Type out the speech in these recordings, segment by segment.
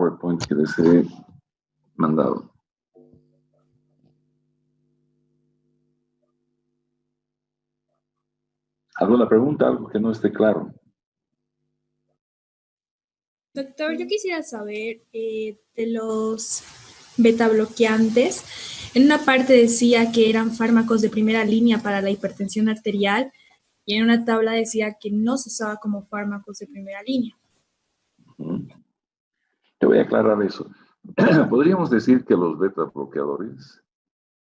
PowerPoint que les he mandado. ¿Alguna pregunta? ¿Algo que no esté claro? Doctor, yo quisiera saber de los betabloqueantes. En una parte decía que eran fármacos de primera línea para la hipertensión arterial y en una tabla decía que no se usaba como fármacos de primera línea. Te voy a aclarar eso. Podríamos decir que los betabloqueadores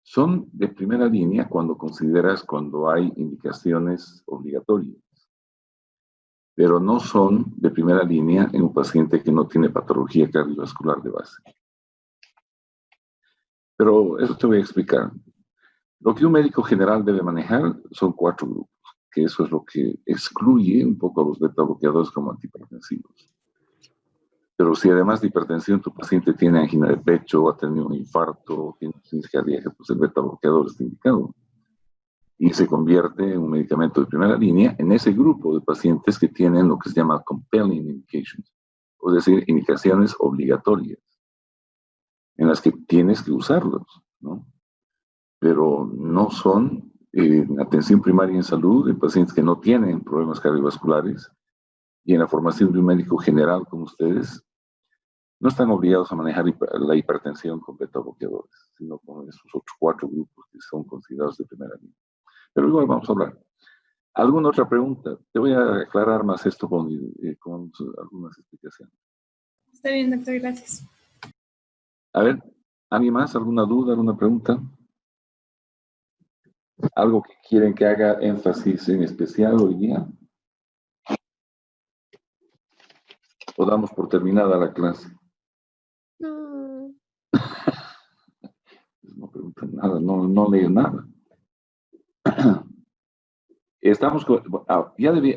son de primera línea cuando hay indicaciones obligatorias, pero no son de primera línea en un paciente que no tiene patología cardiovascular de base. Pero eso te voy a explicar. Lo que un médico general debe manejar son 4 grupos, que eso es lo que excluye un poco a los betabloqueadores como antihipertensivos. Pero si además de hipertensión tu paciente tiene angina de pecho, ha tenido un infarto, tiene insuficiencia cardíaca, pues el betabloqueador está indicado. Y se convierte en un medicamento de primera línea en ese grupo de pacientes que tienen lo que se llama compelling indications, es decir, indicaciones obligatorias, en las que tienes que usarlos, ¿no? Pero no son atención primaria en salud en pacientes que no tienen problemas cardiovasculares, y en la formación de un médico general como ustedes, no están obligados a manejar la hipertensión con betabloqueadores, sino con esos otros 4 grupos que son considerados de primera línea. Pero igual vamos a hablar. ¿Alguna otra pregunta? Te voy a aclarar más esto con algunas explicaciones. Está bien, doctor, gracias. A ver, ¿alguien más? ¿Alguna duda? ¿Alguna pregunta? ¿Algo que quieren que haga énfasis en especial hoy día? ¿O damos por terminada la clase? No. No preguntan nada, no leo nada. Estamos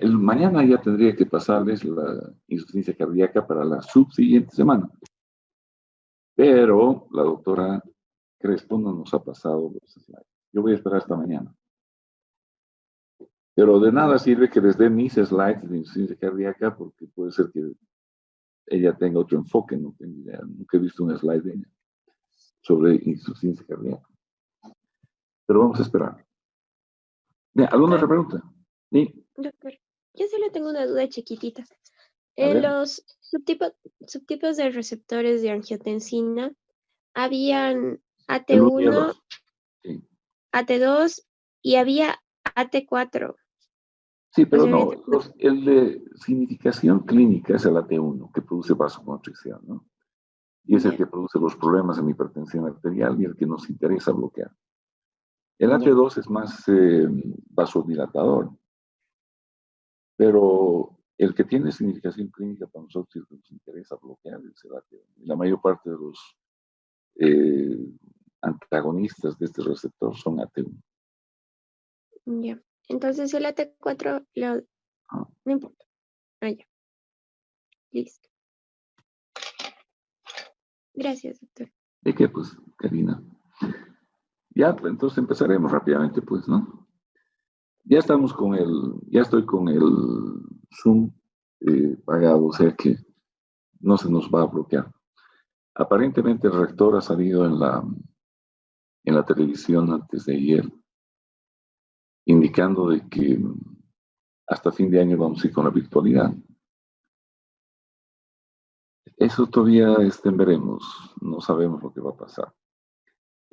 mañana ya tendría que pasarles la insuficiencia cardíaca para la subsiguiente semana. Pero la doctora Crespo no nos ha pasado los slides. Yo voy a esperar hasta mañana. Pero de nada sirve que les dé mis slides de insuficiencia cardíaca porque puede ser que ella tenga otro enfoque, no tengo idea. Nunca he visto un slide de ella sobre insuficiencia cardíaca. Pero vamos a esperar. Bien, ¿alguna otra pregunta? ¿Sí? Doctor, yo solo tengo una duda chiquitita. A ver. Los subtipos de receptores de angiotensina, habían El 1 y el AT1, 2. Sí. AT2 y había AT4. Sí, pero O sea, no, el de significación clínica es el AT1, que produce vasoconstricción, ¿no? Y es el que produce los problemas en hipertensión arterial y el que nos interesa bloquear. El AT2 es más vasodilatador, pero el que tiene significación clínica para nosotros y el que nos interesa bloquear es el AT1. Y la mayor parte de los antagonistas de este receptor son AT1. Ya. Entonces el AT4 no importa. Ya. Listo. Gracias, doctor. ¿De qué, pues, Karina? Ya, pues, entonces empezaremos rápidamente, pues, ¿no? Ya estoy con el Zoom pagado, o sea que no se nos va a bloquear. Aparentemente el rector ha salido en la televisión antes de ayer, indicando de que hasta fin de año vamos a ir con la virtualidad. Eso todavía veremos, no sabemos lo que va a pasar.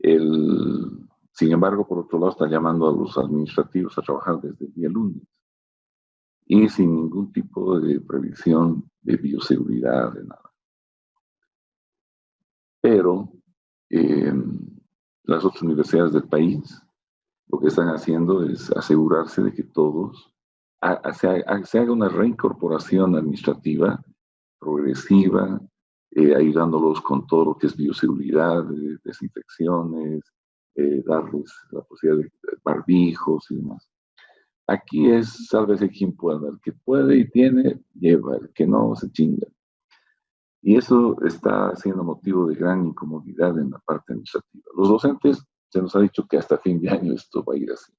Sin embargo, por otro lado, está llamando a los administrativos a trabajar desde el día lunes y sin ningún tipo de previsión de bioseguridad, de nada. Pero las otras universidades del país lo que están haciendo es asegurarse de que todos se haga una reincorporación administrativa progresiva, ayudándolos con todo lo que es bioseguridad, desinfecciones, darles la posibilidad de barbijos y demás. Aquí es sálvese quien pueda, el que puede y tiene, lleva, el que no, se chinga. Y eso está siendo motivo de gran incomodidad en la parte administrativa. Los docentes se nos ha dicho que hasta fin de año esto va a ir así.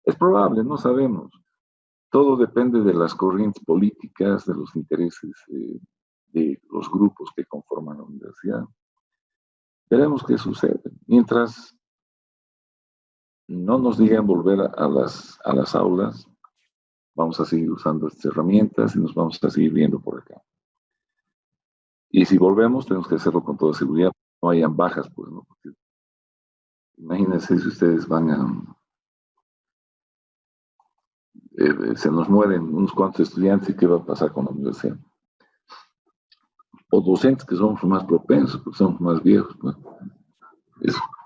Es probable, no sabemos. Todo depende de las corrientes políticas, de los intereses de los grupos que conforman la universidad. Veremos qué sucede. Mientras no nos digan volver a las aulas, vamos a seguir usando estas herramientas y nos vamos a seguir viendo por acá. Y si volvemos, tenemos que hacerlo con toda seguridad. No hayan bajas, pues, ¿no? Porque imagínense si ustedes van a... se nos mueren unos cuantos estudiantes y qué va a pasar con la universidad. O docentes que somos más propensos, porque somos más viejos, pues.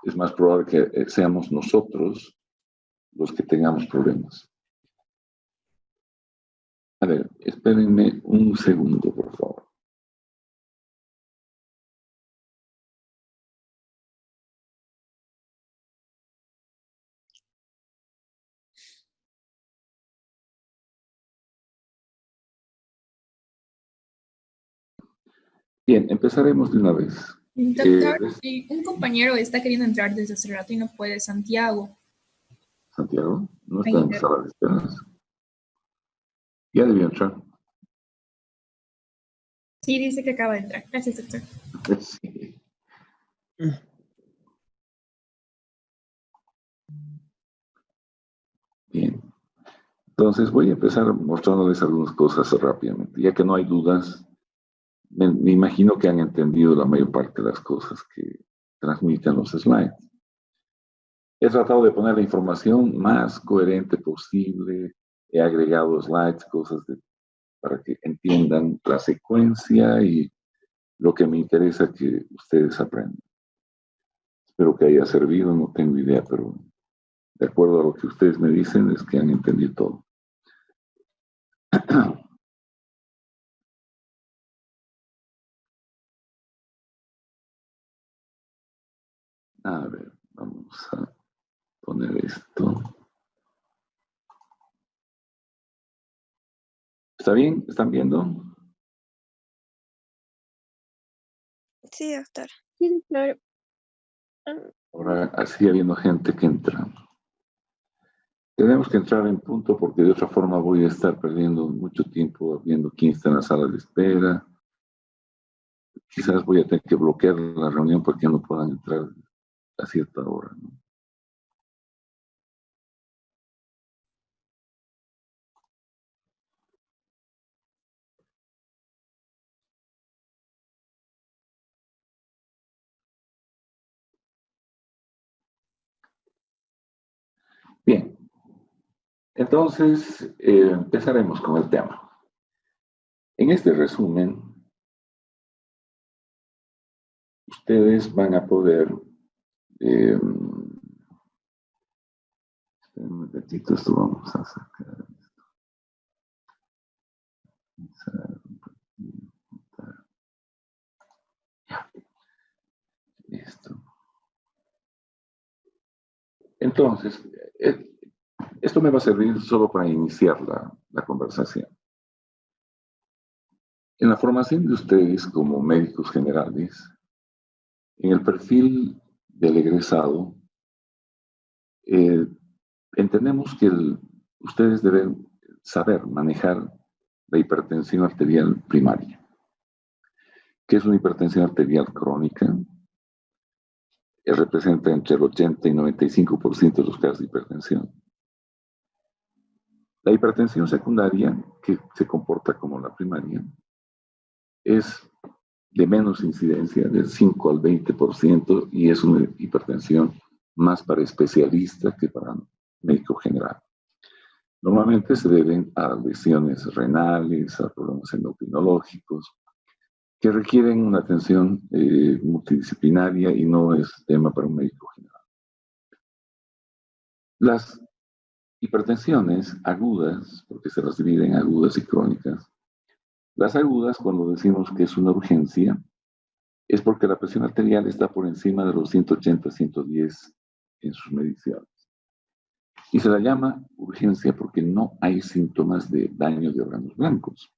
Es más probable que seamos nosotros los que tengamos problemas. A ver, espérenme un segundo, por favor. Bien, empezaremos de una vez. Doctor, un compañero está queriendo entrar desde hace rato y no puede, Santiago. Santiago, no está en sala de esperas. Ya debió entrar. Sí, dice que acaba de entrar. Gracias, doctor. Sí. Bien. Entonces voy a empezar mostrándoles algunas cosas rápidamente. Ya que no hay dudas, me imagino que han entendido la mayor parte de las cosas que transmiten los slides. He tratado de poner la información más coherente posible. He agregado slides, para que entiendan la secuencia y lo que me interesa que ustedes aprendan. Espero que haya servido, no tengo idea, pero de acuerdo a lo que ustedes me dicen es que han entendido todo. A ver, vamos a poner esto. ¿Está bien? ¿Están viendo? Sí, doctor. Sí, doctor. Ahora sigue habiendo gente que entra. Tenemos que entrar en punto porque de otra forma voy a estar perdiendo mucho tiempo viendo quién está en la sala de espera. Quizás voy a tener que bloquear la reunión para que no puedan entrar a cierta hora, ¿no? Bien, entonces empezaremos con el tema. En este resumen, ustedes van a poder... un momentito, esto vamos a sacar. Listo. Entonces, esto me va a servir solo para iniciar la conversación. En la formación de ustedes como médicos generales, en el perfil del egresado, entendemos que ustedes deben saber manejar la hipertensión arterial primaria. ¿Qué es una hipertensión arterial crónica? Representa entre el 80 y 95% de los casos de hipertensión. La hipertensión secundaria, que se comporta como la primaria, es de menos incidencia, del 5 al 20%, y es una hipertensión más para especialistas que para médico general. Normalmente se deben a lesiones renales, a problemas endocrinológicos, que requieren una atención multidisciplinaria y no es tema para un médico general. Las hipertensiones agudas, porque se las dividen en agudas y crónicas, las agudas, cuando decimos que es una urgencia, es porque la presión arterial está por encima de los 180-110 en sus mediciones. Y se la llama urgencia porque no hay síntomas de daño de órganos blancos.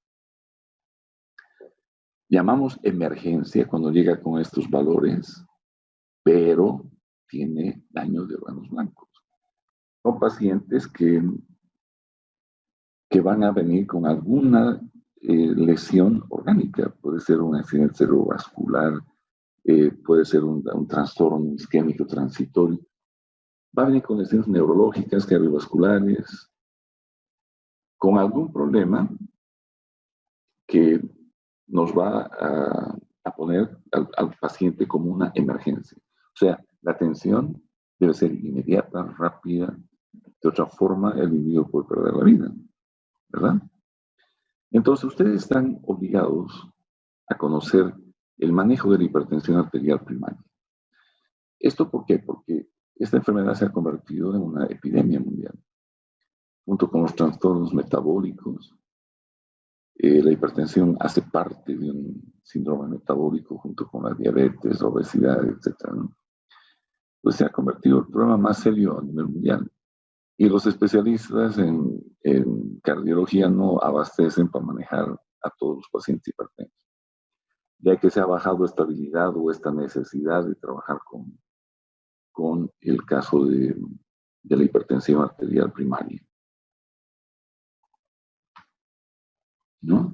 Llamamos emergencia cuando llega con estos valores, pero tiene daño de órganos blancos. Son pacientes que van a venir con alguna lesión orgánica. Puede ser un accidente cerebrovascular, puede ser un trastorno isquémico transitorio. Va a venir con lesiones neurológicas, cardiovasculares, con algún problema que nos va a poner al paciente como una emergencia. O sea, la atención debe ser inmediata, rápida. De otra forma, el individuo puede perder la vida, ¿verdad? Entonces, ustedes están obligados a conocer el manejo de la hipertensión arterial primaria. ¿Esto por qué? Porque esta enfermedad se ha convertido en una epidemia mundial. Junto con los trastornos metabólicos, la hipertensión hace parte de un síndrome metabólico junto con la diabetes, la obesidad, etc., ¿no? Pues se ha convertido en el problema más serio a nivel mundial. Y los especialistas en cardiología no abastecen para manejar a todos los pacientes hipertensos, ya que se ha bajado esta habilidad o esta necesidad de trabajar con el caso de la hipertensión arterial primaria, ¿no?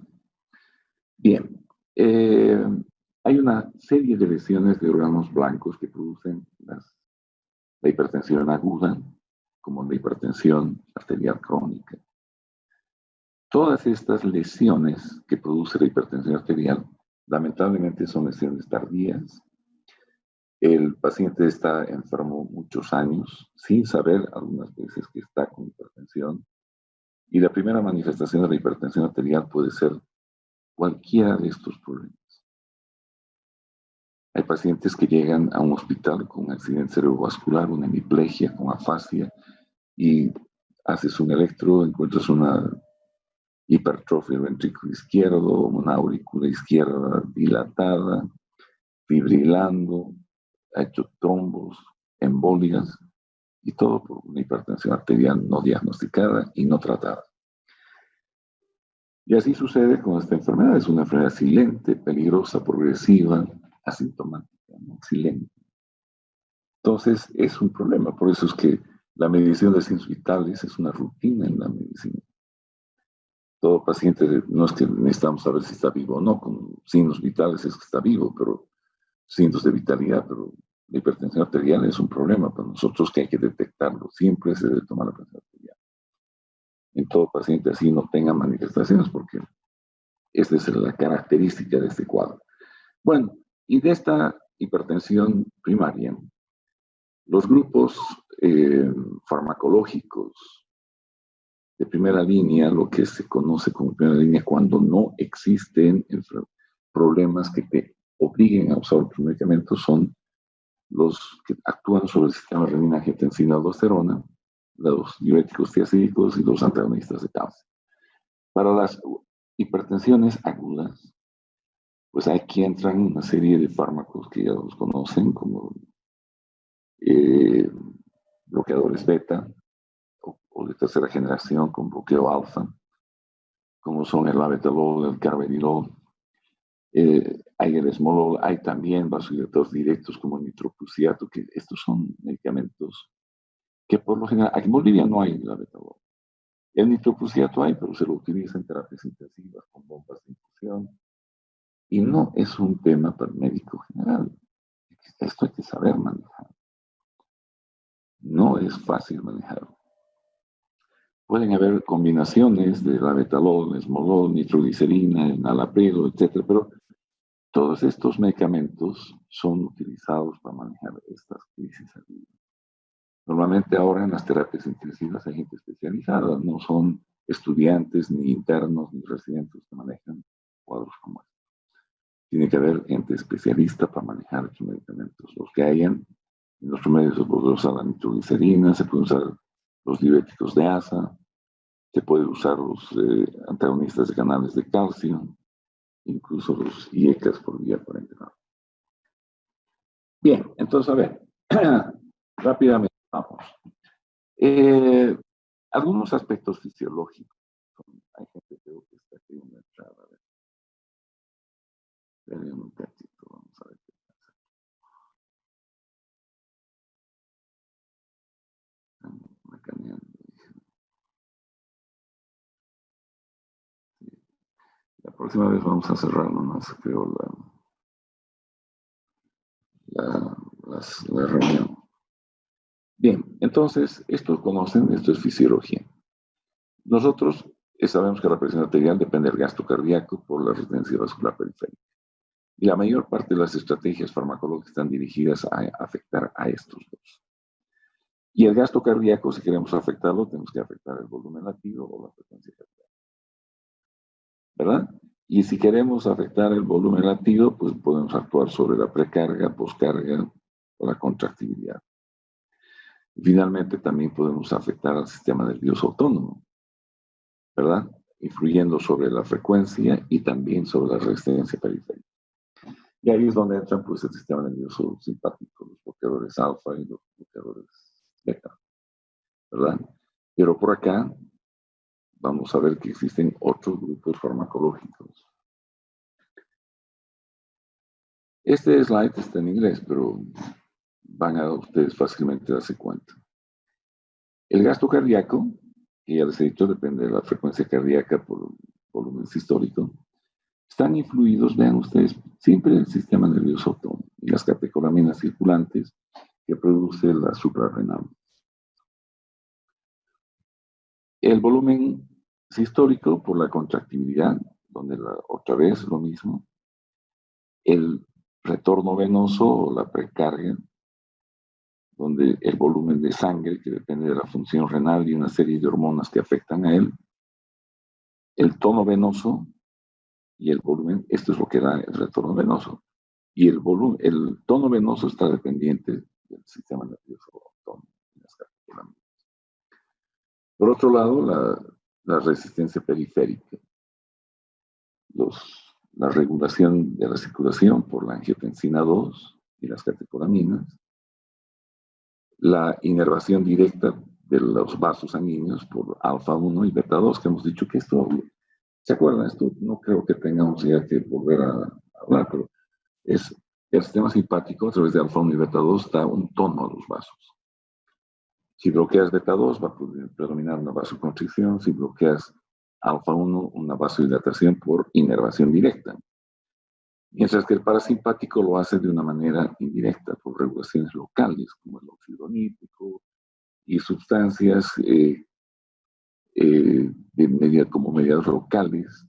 Bien, hay una serie de lesiones de órganos blancos que producen la hipertensión aguda, como la hipertensión arterial crónica. Todas estas lesiones que produce la hipertensión arterial, lamentablemente son lesiones tardías. El paciente está enfermo muchos años, sin saber algunas veces que está con hipertensión. Y la primera manifestación de la hipertensión arterial puede ser cualquiera de estos problemas. Hay pacientes que llegan a un hospital con un accidente cerebrovascular, una hemiplegia, con afasia, y haces un electro, encuentras una hipertrofia del ventrículo izquierdo, una aurícula izquierda dilatada, fibrilando, ha hecho trombos, embolias, y todo por una hipertensión arterial no diagnosticada y no tratada. Y así sucede con esta enfermedad. Es una enfermedad silente, peligrosa, progresiva, asintomática, ¿no? Silente. Entonces, es un problema. Por eso es que la medición de signos vitales es una rutina en la medicina. Todo paciente, no es que necesitamos saber si está vivo o no, con signos vitales es que está vivo, pero signos de vitalidad, pero la hipertensión arterial es un problema para nosotros que hay que detectarlo. Siempre se debe tomar la presión arterial. En todo paciente así no tenga manifestaciones, porque esta es la característica de este cuadro. Bueno, y de esta hipertensión primaria, los grupos farmacológicos de primera línea, lo que se conoce como primera línea cuando no existen problemas que te obliguen a usar los medicamentos, son los que actúan sobre el sistema renina-angiotensina-aldosterona, los diuréticos tiazídicos y los antagonistas de calcio. Para las hipertensiones agudas, pues aquí entran una serie de fármacos que ya los conocen, como bloqueadores beta o de tercera generación con bloqueo alfa, como son el labetalol, el carvedilol, hay el esmolol, hay también vasodilatadores directos como el nitroprusiato, que estos son medicamentos que por lo general, aquí en Bolivia no hay labetalol. El nitroprusiato hay, pero se lo utiliza en terapias intensivas con bombas de infusión. Y no es un tema para el médico general. Esto hay que saber manejar. No es fácil manejarlo. Pueden haber combinaciones de labetalol, esmolol, nitroglicerina, enalapril, etc. Pero todos estos medicamentos son utilizados para manejar estas crisis agudas. Normalmente ahora en las terapias intensivas hay gente especializada, no son estudiantes, ni internos, ni residentes que manejan cuadros como estos. Tiene que haber gente especialista para manejar estos medicamentos. Los que hayan, en los remedios se puede usar la nitroglicerina, se puede usar los diuréticos de asa, se puede usar los antagonistas de canales de calcio, incluso los IECAs por vía parenteral. Bien, entonces a ver, rápidamente vamos. Algunos aspectos fisiológicos. Hay gente que está aquí en la entrada. A ver. Esperen un cachito, vamos a ver qué pasa. Estamos macaneando. La próxima vez vamos a cerrar nomás, creo, la reunión. Bien, entonces, esto conocen, esto es fisiología. Nosotros sabemos que la presión arterial depende del gasto cardíaco por la resistencia vascular periférica. Y la mayor parte de las estrategias farmacológicas están dirigidas a afectar a estos dos. Y el gasto cardíaco, si queremos afectarlo, tenemos que afectar el volumen latido o la frecuencia cardíaca. ¿Verdad? Y si queremos afectar el volumen latido, pues podemos actuar sobre la precarga, poscarga o la contractibilidad. Finalmente, también podemos afectar al sistema nervioso autónomo, ¿verdad? Influyendo sobre la frecuencia y también sobre la resistencia periférica. Y ahí es donde entran, pues, el sistema nervioso simpático, los bloqueadores alfa y los bloqueadores beta, ¿verdad? Pero por acá vamos a ver que existen otros grupos farmacológicos. Este slide está en inglés, pero van a ustedes fácilmente darse cuenta. El gasto cardíaco, que ya les he dicho, depende de la frecuencia cardíaca por volumen sistólico, están influidos, vean ustedes, siempre el sistema nervioso autónomo y las catecolaminas circulantes que produce la suprarrenal. El volumen sistólico por la contractibilidad, donde otra vez lo mismo. El retorno venoso o la precarga, donde el volumen de sangre, que depende de la función renal y una serie de hormonas que afectan a él. El tono venoso y el volumen, esto es lo que da el retorno venoso. Y el tono venoso está dependiente del sistema nervioso autónomo. Por otro lado, la resistencia periférica. La regulación de la circulación por la angiotensina 2 y las catecolaminas. La inervación directa de los vasos sanguíneos por alfa 1 y beta 2, que hemos dicho que esto, ¿se acuerdan? Esto no creo que tengamos ya que volver a hablar, pero es el sistema simpático a través de alfa 1 y beta 2 da un tono a los vasos. Si bloqueas beta 2 va a predominar una vasoconstricción, si bloqueas alfa 1 una vasodilatación por inervación directa. Mientras que el parasimpático lo hace de una manera indirecta, por regulaciones locales, como el óxido nítrico y sustancias como mediados locales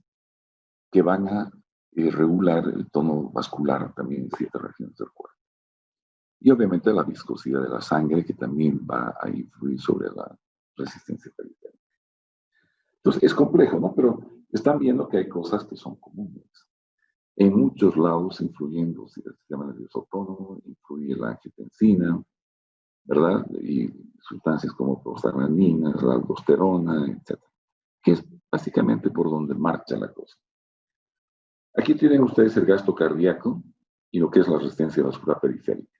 que van a regular el tono vascular también en ciertas regiones del cuerpo. Y obviamente la viscosidad de la sangre, que también va a influir sobre la resistencia periférica. Entonces, es complejo, ¿no? Pero están viendo que hay cosas que son comunes. En muchos lados, influyendo el sistema nervioso autónomo, influye la angiotensina, ¿verdad? Y sustancias como prostaglandinas, la aldosterona, etc. Que es básicamente por donde marcha la cosa. Aquí tienen ustedes el gasto cardíaco y lo que es la resistencia vascular periférica.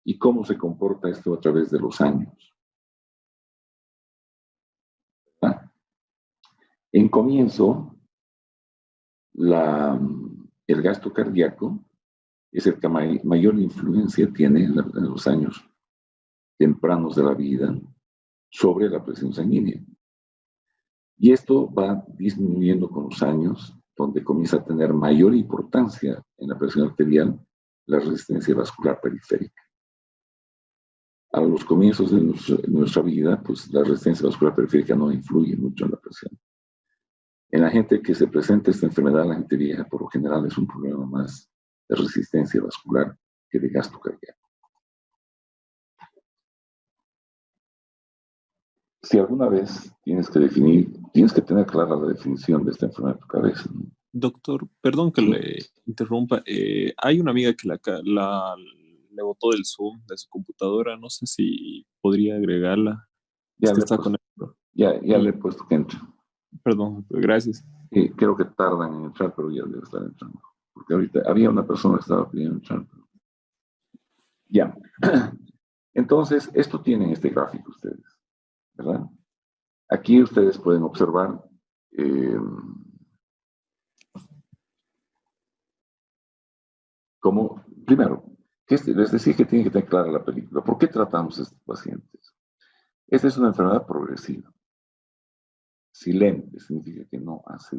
Y cómo se comporta esto a través de los años. ¿Ah? En comienzo, el gasto cardíaco es el que mayor influencia tiene en los años tempranos de la vida sobre la presión sanguínea. Y esto va disminuyendo con los años, donde comienza a tener mayor importancia en la presión arterial la resistencia vascular periférica. A los comienzos de nuestra vida, pues la resistencia vascular periférica no influye mucho en la presión. En la gente que se presenta esta enfermedad, la gente vieja, por lo general es un problema más de resistencia vascular que de gasto cardíaco. Si alguna vez tienes que tener clara la definición de esta enfermedad de tu cabeza, ¿no? Doctor, perdón que le interrumpa. Hay una amiga que le botó del Zoom de su computadora. No sé si podría agregarla. Ya le he puesto que entre. Perdón, gracias. Creo que tardan en entrar, pero ya debe estar entrando. Porque ahorita había una persona que estaba pidiendo entrar. Ya. Entonces, esto tienen este gráfico ustedes, ¿verdad? Aquí ustedes pueden observar como, primero, les decía que tienen que tener clara la película. ¿Por qué tratamos a estos pacientes? Esta es una enfermedad progresiva. Silente significa que no hace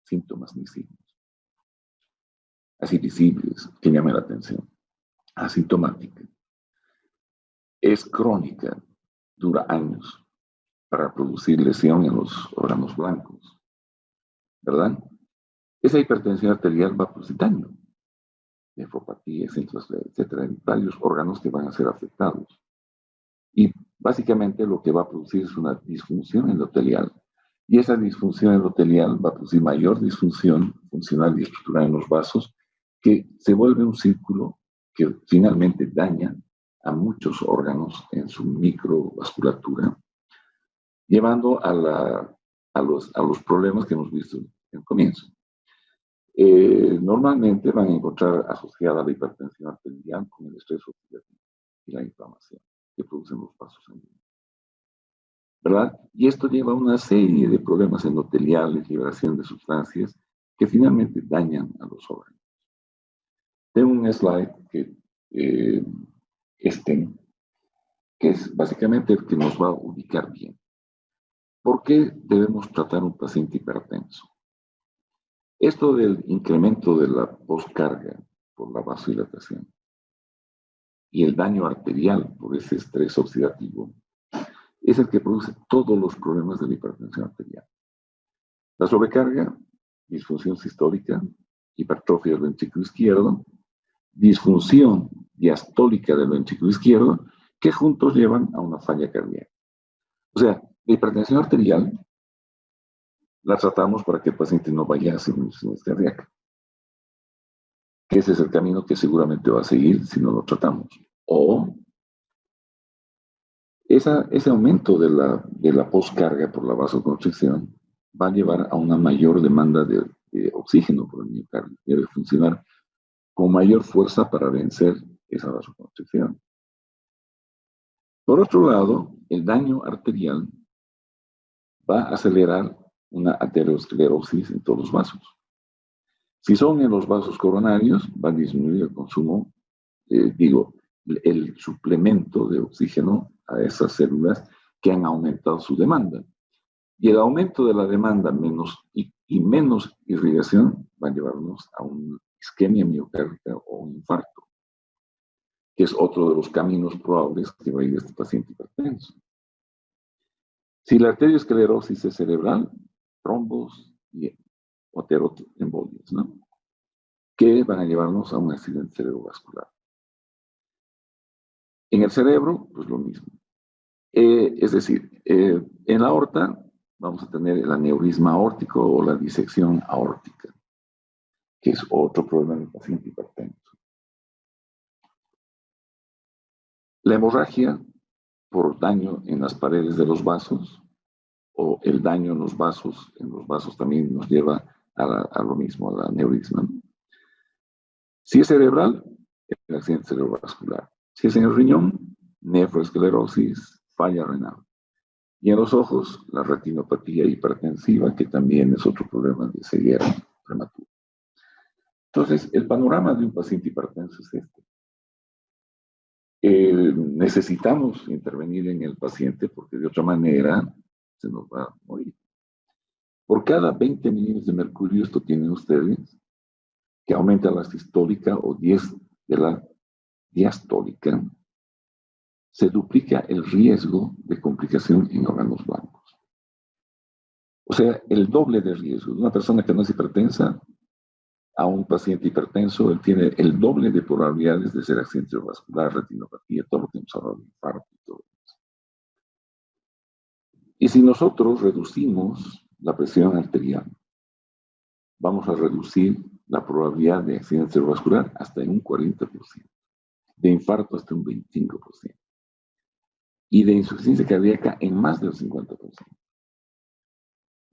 síntomas ni signos. Así visibles, que llamen la atención. Asintomática. Es crónica, dura años para producir lesión en los órganos blancos, ¿verdad? Esa hipertensión arterial va a producir daño, nefropatía, etcétera, en varios órganos que van a ser afectados. Y básicamente lo que va a producir es una disfunción endotelial. Y esa disfunción endotelial va a producir mayor disfunción funcional y estructural en los vasos, que se vuelve un círculo que finalmente daña a muchos órganos en su microvasculatura, llevando a los problemas que hemos visto en el comienzo. Normalmente van a encontrar asociada la hipertensión arterial con el estrés oxidativo y la inflamación que producen los vasos sanguíneos, ¿verdad? Y esto lleva a una serie de problemas endoteliales, liberación de sustancias que finalmente dañan a los órganos. Tengo un slide que que es básicamente el que nos va a ubicar bien. ¿Por qué debemos tratar a un paciente hipertenso? Esto del incremento de la postcarga por la vasodilatación y el daño arterial por ese estrés oxidativo es el que produce todos los problemas de la hipertensión arterial. La sobrecarga, disfunción sistólica, hipertrofia del ventrículo izquierdo, disfunción diastólica del ventrículo izquierdo, que juntos llevan a una falla cardíaca. O sea, la hipertensión arterial la tratamos para que el paciente no vaya a hacer una insuficiencia cardíaca. Que ese es el camino que seguramente va a seguir si no lo tratamos. O ese aumento de la postcarga por la vasoconstricción va a llevar a una mayor demanda de oxígeno por el miocardio. Debe funcionar con mayor fuerza para vencer esa vasoconstricción. Por otro lado, el daño arterial va a acelerar una aterosclerosis en todos los vasos. Si son en los vasos coronarios, va a disminuir el consumo, el suplemento de oxígeno a esas células que han aumentado su demanda. Y el aumento de la demanda y menos irrigación va a llevarnos a una isquemia miocárdica o un infarto, que es otro de los caminos probables que va a ir este paciente hipertenso. Si la arteriosclerosis es cerebral, trombos y ateroembolias, ¿no? Que van a llevarnos a un accidente cerebrovascular. En el cerebro, pues lo mismo. Es decir, en la aorta vamos a tener el aneurisma aórtico o la disección aórtica, que es otro problema del paciente hipertenso. La hemorragia por daño en las paredes de los vasos o el daño en los vasos también nos lleva a lo mismo, al aneurisma. Si es cerebral, el accidente cerebrovascular. Si es en el riñón, nefroesclerosis, falla renal. Y en los ojos, la retinopatía hipertensiva, que también es otro problema de ceguera prematura. Entonces, el panorama de un paciente hipertenso es este. Necesitamos intervenir en el paciente porque de otra manera se nos va a morir. Por cada 20 milímetros de mercurio, esto tienen ustedes, que aumenta la sistólica o 10 de la diastólica, se duplica el riesgo de complicación en órganos blancos. O sea, el doble de riesgo. Una persona que no es hipertensa, a un paciente hipertenso, él tiene el doble de probabilidades de ser accidente cerebrovascular, retinopatía, todo lo que hemos hablado de infarto y todo eso. Y si nosotros reducimos la presión arterial, vamos a reducir la probabilidad de accidente cerebrovascular hasta en un 40%, de infarto hasta un 25%, y de insuficiencia cardíaca en más del 50%.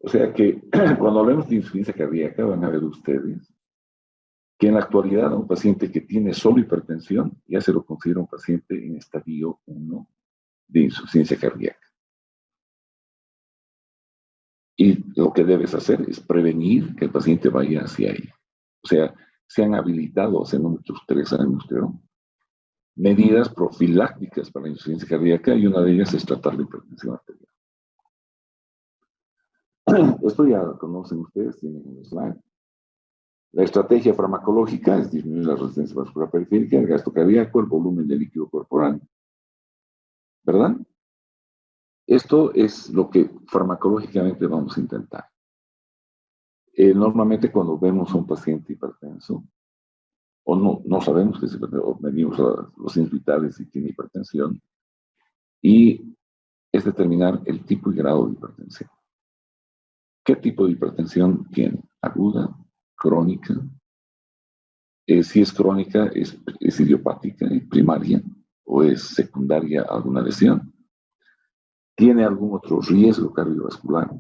O sea que cuando hablemos de insuficiencia cardíaca, van a ver ustedes que en la actualidad a un paciente que tiene solo hipertensión ya se lo considera un paciente en estadio 1 de insuficiencia cardíaca. Y lo que debes hacer es prevenir que el paciente vaya hacia ahí. O sea, se han habilitado hace no muchos 3 años, creo, medidas profilácticas para la insuficiencia cardíaca y una de ellas es tratar la hipertensión arterial. Esto ya lo conocen ustedes, tienen en el slide. La estrategia farmacológica es disminuir la resistencia vascular periférica, el gasto cardíaco, el volumen de líquido corporal. ¿Verdad? Esto es lo que farmacológicamente vamos a intentar. Normalmente cuando vemos a un paciente hipertenso, o no sabemos que es hipertenso, o medimos los signos vitales y tiene hipertensión, y es determinar el tipo y grado de hipertensión. ¿Qué tipo de hipertensión tiene? ¿Aguda? ¿Crónica? Si es crónica, es idiopática, primaria, o es secundaria a alguna lesión. ¿Tiene algún otro riesgo cardiovascular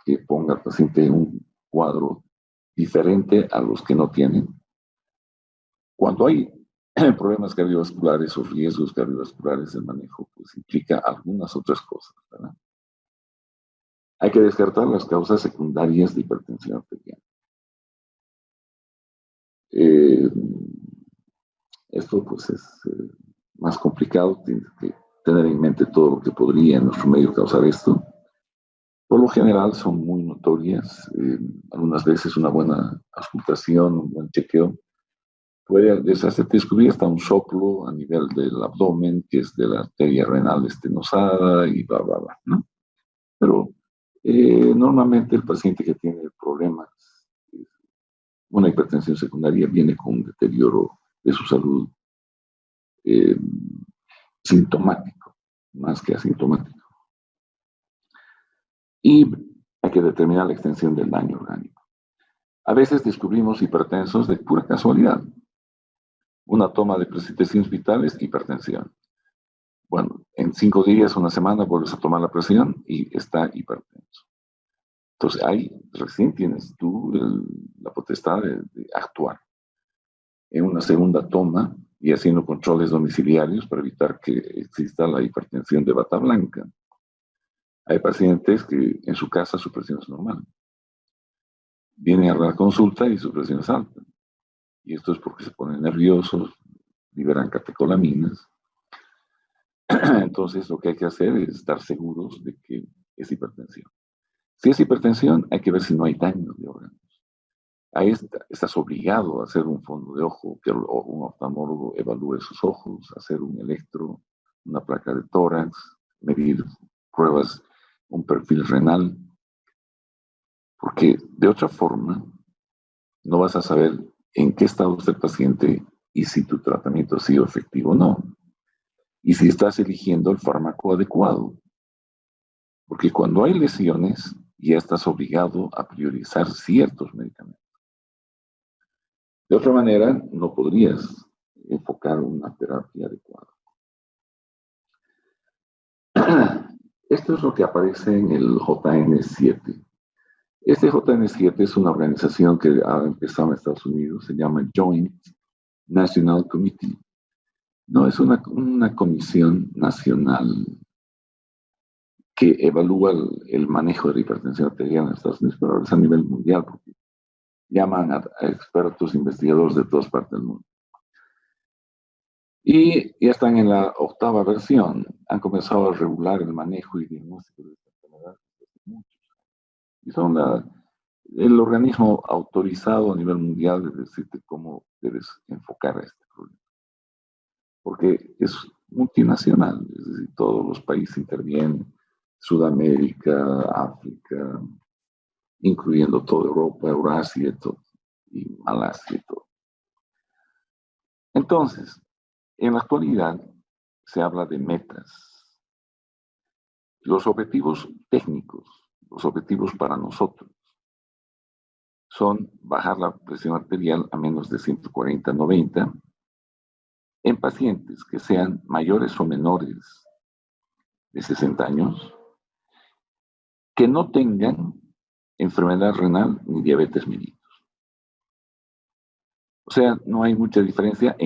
que ponga al paciente en un cuadro diferente a los que no tienen? Cuando hay problemas cardiovasculares o riesgos cardiovasculares, el manejo pues, implica algunas otras cosas, ¿verdad? Hay que descartar las causas secundarias de hipertensión arterial. Esto pues es más complicado, tienes que tener en mente todo lo que podría en nuestro medio causar esto. Por lo general son muy notorias, algunas veces una buena auscultación, un buen chequeo puede descubrir hasta un soplo a nivel del abdomen, que es de la arteria renal estenosada y bla, bla, bla, ¿no? Pero normalmente el paciente que tiene problemas, una hipertensión secundaria, viene con un deterioro de su salud sintomático, más que asintomático. Y hay que determinar la extensión del daño orgánico. A veces descubrimos hipertensos de pura casualidad. Una toma de signos vitales, hipertensión. Bueno, en 5 días, una semana, vuelves a tomar la presión y está hipertenso. Entonces, ahí recién tienes tú la potestad de actuar en una segunda toma y haciendo controles domiciliarios para evitar que exista la hipertensión de bata blanca. Hay pacientes que en su casa su presión es normal. Vienen a la consulta y su presión es alta. Y esto es porque se ponen nerviosos, liberan catecolaminas. Entonces, lo que hay que hacer es estar seguros de que es hipertensión. Si es hipertensión, hay que ver si no hay daño de órganos. Ahí estás obligado a hacer un fondo de ojo, que un oftalmólogo evalúe sus ojos, hacer un electro, una placa de tórax, medir pruebas, un perfil renal, porque de otra forma no vas a saber en qué estado está el paciente y si tu tratamiento ha sido efectivo o no. Y si estás eligiendo el fármaco adecuado. Porque cuando hay lesiones, ya estás obligado a priorizar ciertos medicamentos. De otra manera, no podrías enfocar una terapia adecuada. Esto es lo que aparece en el JN7. Este JN7 es una organización que ha empezado en Estados Unidos, se llama Joint National Committee. No es una comisión nacional que evalúa el manejo de la hipertensión arterial en Estados Unidos, pero ahora es a nivel mundial, porque llaman a expertos investigadores de todas partes del mundo. Y ya están en la 8ª versión. Han comenzado a regular el manejo y diagnóstico de esta enfermedad desde muchos años. Y son el organismo autorizado a nivel mundial de decirte cómo debes enfocar a este problema. Porque es multinacional, es decir, todos los países intervienen, Sudamérica, África, incluyendo toda Europa, Eurasia y Malasia y todo. Entonces, en la actualidad se habla de metas. Los objetivos técnicos, los objetivos para nosotros, son bajar la presión arterial a menos de 140/90 en pacientes que sean mayores o menores de 60 años, que no tengan enfermedad renal ni diabetes mellitus. O sea, no hay mucha diferencia.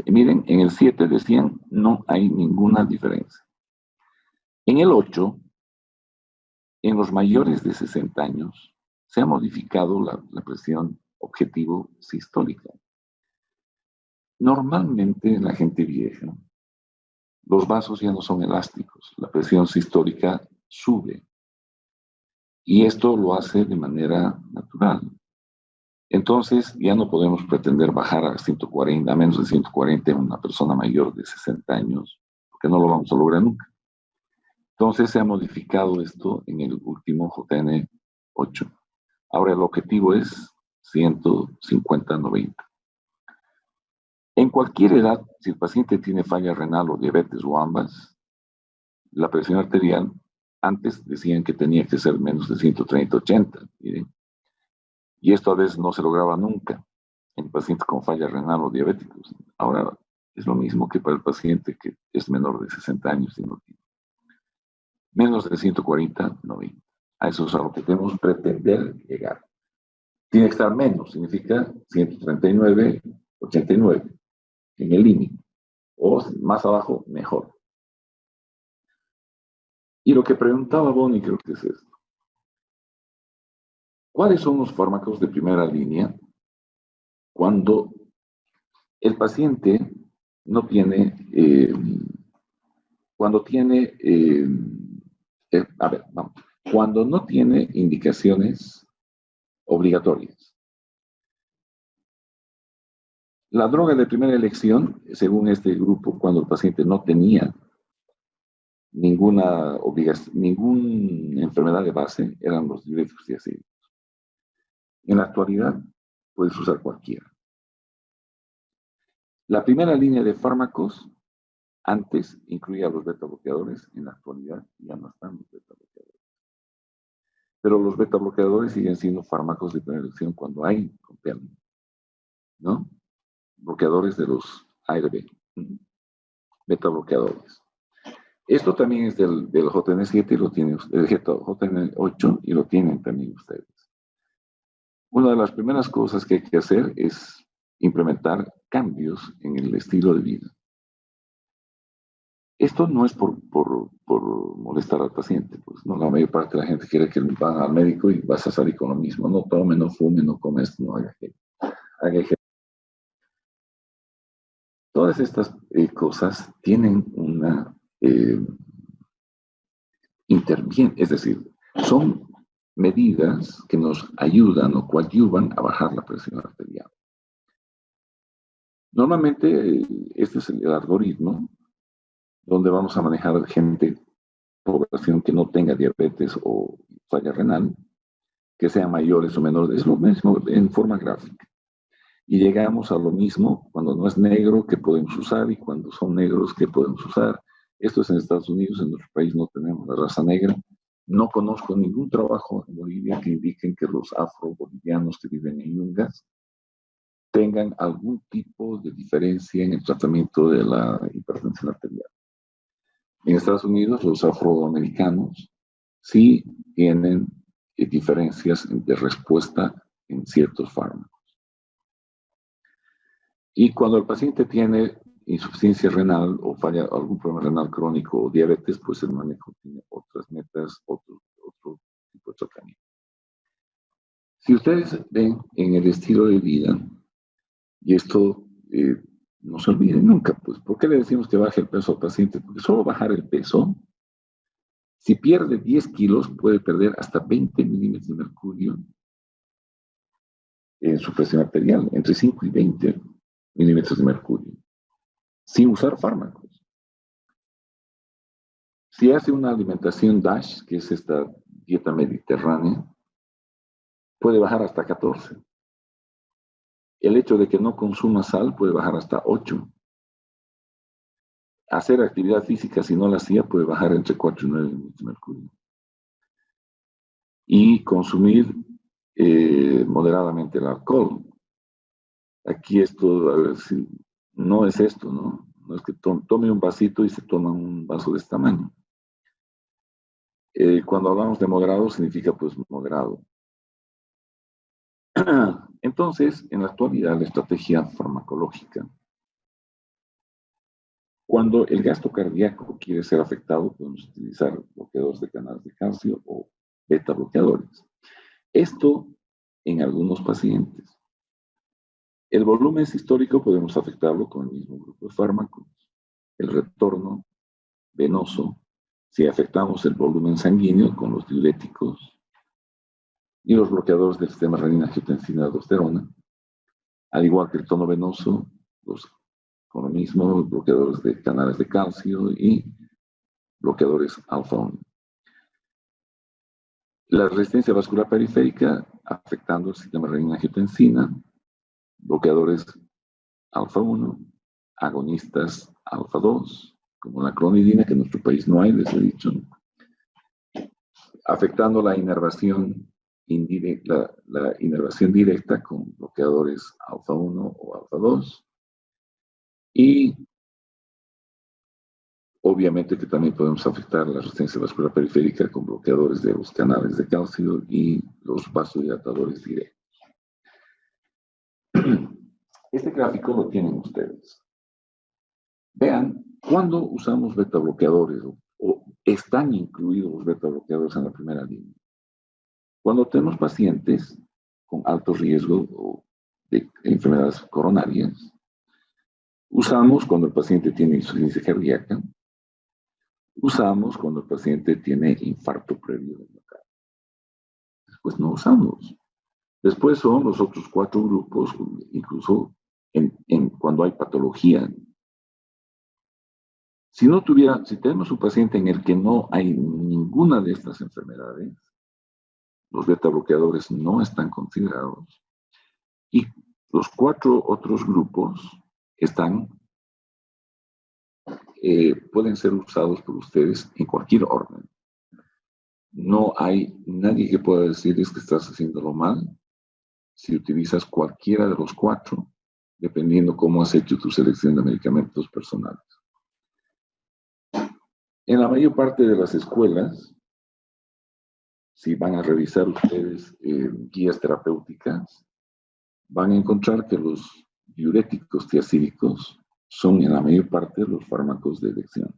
Miren, en el 7 decían no hay ninguna diferencia. En el 8, en los mayores de 60 años, se ha modificado la presión objetivo sistólica. Normalmente en la gente vieja, los vasos ya no son elásticos, la presión sistólica sube. Y esto lo hace de manera natural. Entonces, ya no podemos pretender bajar a 140, a menos de 140 en una persona mayor de 60 años, porque no lo vamos a lograr nunca. Entonces, se ha modificado esto en el último JN8. Ahora, el objetivo es 150-90. En cualquier edad, si el paciente tiene falla renal o diabetes o ambas, la presión arterial, antes decían que tenía que ser menos de 130-80. Miren. Y esto a veces no se lograba nunca en pacientes con falla renal o diabéticos. Ahora es lo mismo que para el paciente que es menor de 60 años y no tiene. Menos de 140-90. A eso es a lo que debemos pretender llegar. Tiene que estar menos, significa 139-89, en el límite. O más abajo, mejor. Y lo que preguntaba Bonnie, creo que es esto. ¿Cuáles son los fármacos de primera línea cuando el paciente no tiene, cuando no tiene indicaciones obligatorias? La droga de primera elección, según este grupo, cuando el paciente no tenía ninguna enfermedad de base, eran los diuréticos y ácidos. En la actualidad, puedes usar cualquiera. La primera línea de fármacos antes incluía los beta bloqueadores, en la actualidad ya no están los beta bloqueadores. Pero los beta bloqueadores siguen siendo fármacos de primera elección cuando hay compelling, ¿no? Bloqueadores de los ARB, beta bloqueadores. Esto también es del JN7 y lo tienen ustedes, JN8 y lo tienen también ustedes. Una de las primeras cosas que hay que hacer es implementar cambios en el estilo de vida. Esto no es por molestar al paciente, pues no, la mayor parte de la gente quiere que van al médico y vas a salir con lo mismo, no tome, no fume, no come esto, no haga ejercicio. Todas estas cosas tienen una es decir, son medidas que nos ayudan o coadyuvan a bajar la presión arterial. Normalmente, este es el algoritmo donde vamos a manejar población que no tenga diabetes o falla renal, que sean mayores o menores, es lo mismo en forma gráfica. Y llegamos a lo mismo cuando no es negro que podemos usar y cuando son negros que podemos usar. Esto es en Estados Unidos, en nuestro país no tenemos la raza negra. No conozco ningún trabajo en Bolivia que indiquen que los afro-bolivianos que viven en Yungas tengan algún tipo de diferencia en el tratamiento de la hipertensión arterial. En Estados Unidos, los afroamericanos sí tienen diferencias de respuesta en ciertos fármacos. Y cuando el paciente tiene insuficiencia renal o falla algún problema renal crónico o diabetes, pues el manejo tiene otras metas, otro tipo de tratamiento. Si ustedes ven en el estilo de vida, y esto no se olviden nunca, pues, ¿por qué le decimos que baje el peso al paciente? Porque solo bajar el peso, si pierde 10 kilos, puede perder hasta 20 milímetros de mercurio en su presión arterial, entre 5 y 20 milímetros de mercurio, sin usar fármacos. Si hace una alimentación DASH, que es esta dieta mediterránea, puede bajar hasta 14. El hecho de que no consuma sal puede bajar hasta 8. Hacer actividad física, si no la hacía, puede bajar entre 4 y 9 milímetros de mercurio. Y consumir moderadamente el alcohol. Aquí esto, a ver si no es esto, ¿no? No es que tome un vasito y se toma un vaso de este tamaño. Cuando hablamos de moderado, significa pues moderado. Entonces, en la actualidad, la estrategia farmacológica, cuando el gasto cardíaco quiere ser afectado, podemos utilizar bloqueadores de canales de calcio o beta bloqueadores. Esto en algunos pacientes. El volumen sistólico podemos afectarlo con el mismo grupo de fármacos. El retorno venoso, si afectamos el volumen sanguíneo con los diuréticos y los bloqueadores del sistema renina-angiotensina-aldosterona, al igual que el tono venoso, con lo mismo, bloqueadores de canales de calcio y bloqueadores alfa-1. La resistencia vascular periférica, afectando el sistema renina-angiotensina, bloqueadores alfa-1, agonistas alfa-2, como la clonidina, que en nuestro país no hay, les he dicho, afectando la inervación indirecta, la inervación directa con bloqueadores alfa-1 o alfa-2, y obviamente que también podemos afectar la resistencia vascular periférica con bloqueadores de los canales de calcio y los vasodilatadores directos. Este gráfico lo tienen ustedes. Vean, cuando usamos beta bloqueadores o están incluidos los beta bloqueadores en la primera línea. Cuando tenemos pacientes con alto riesgo de enfermedades coronarias, usamos cuando el paciente tiene insuficiencia cardíaca, usamos cuando el paciente tiene infarto previo de miocardio. Después no usamos. Después son los otros 4 grupos, incluso cuando hay patología. Si tenemos un paciente en el que no hay ninguna de estas enfermedades, los beta bloqueadores no están considerados, y los 4 otros grupos pueden ser usados por ustedes en cualquier orden. No hay nadie que pueda decir es que estás haciéndolo mal si utilizas cualquiera de los 4, dependiendo cómo has hecho tu selección de medicamentos personales. En la mayor parte de las escuelas, si van a revisar ustedes guías terapéuticas, van a encontrar que los diuréticos tiacídicos son en la mayor parte los fármacos de elección.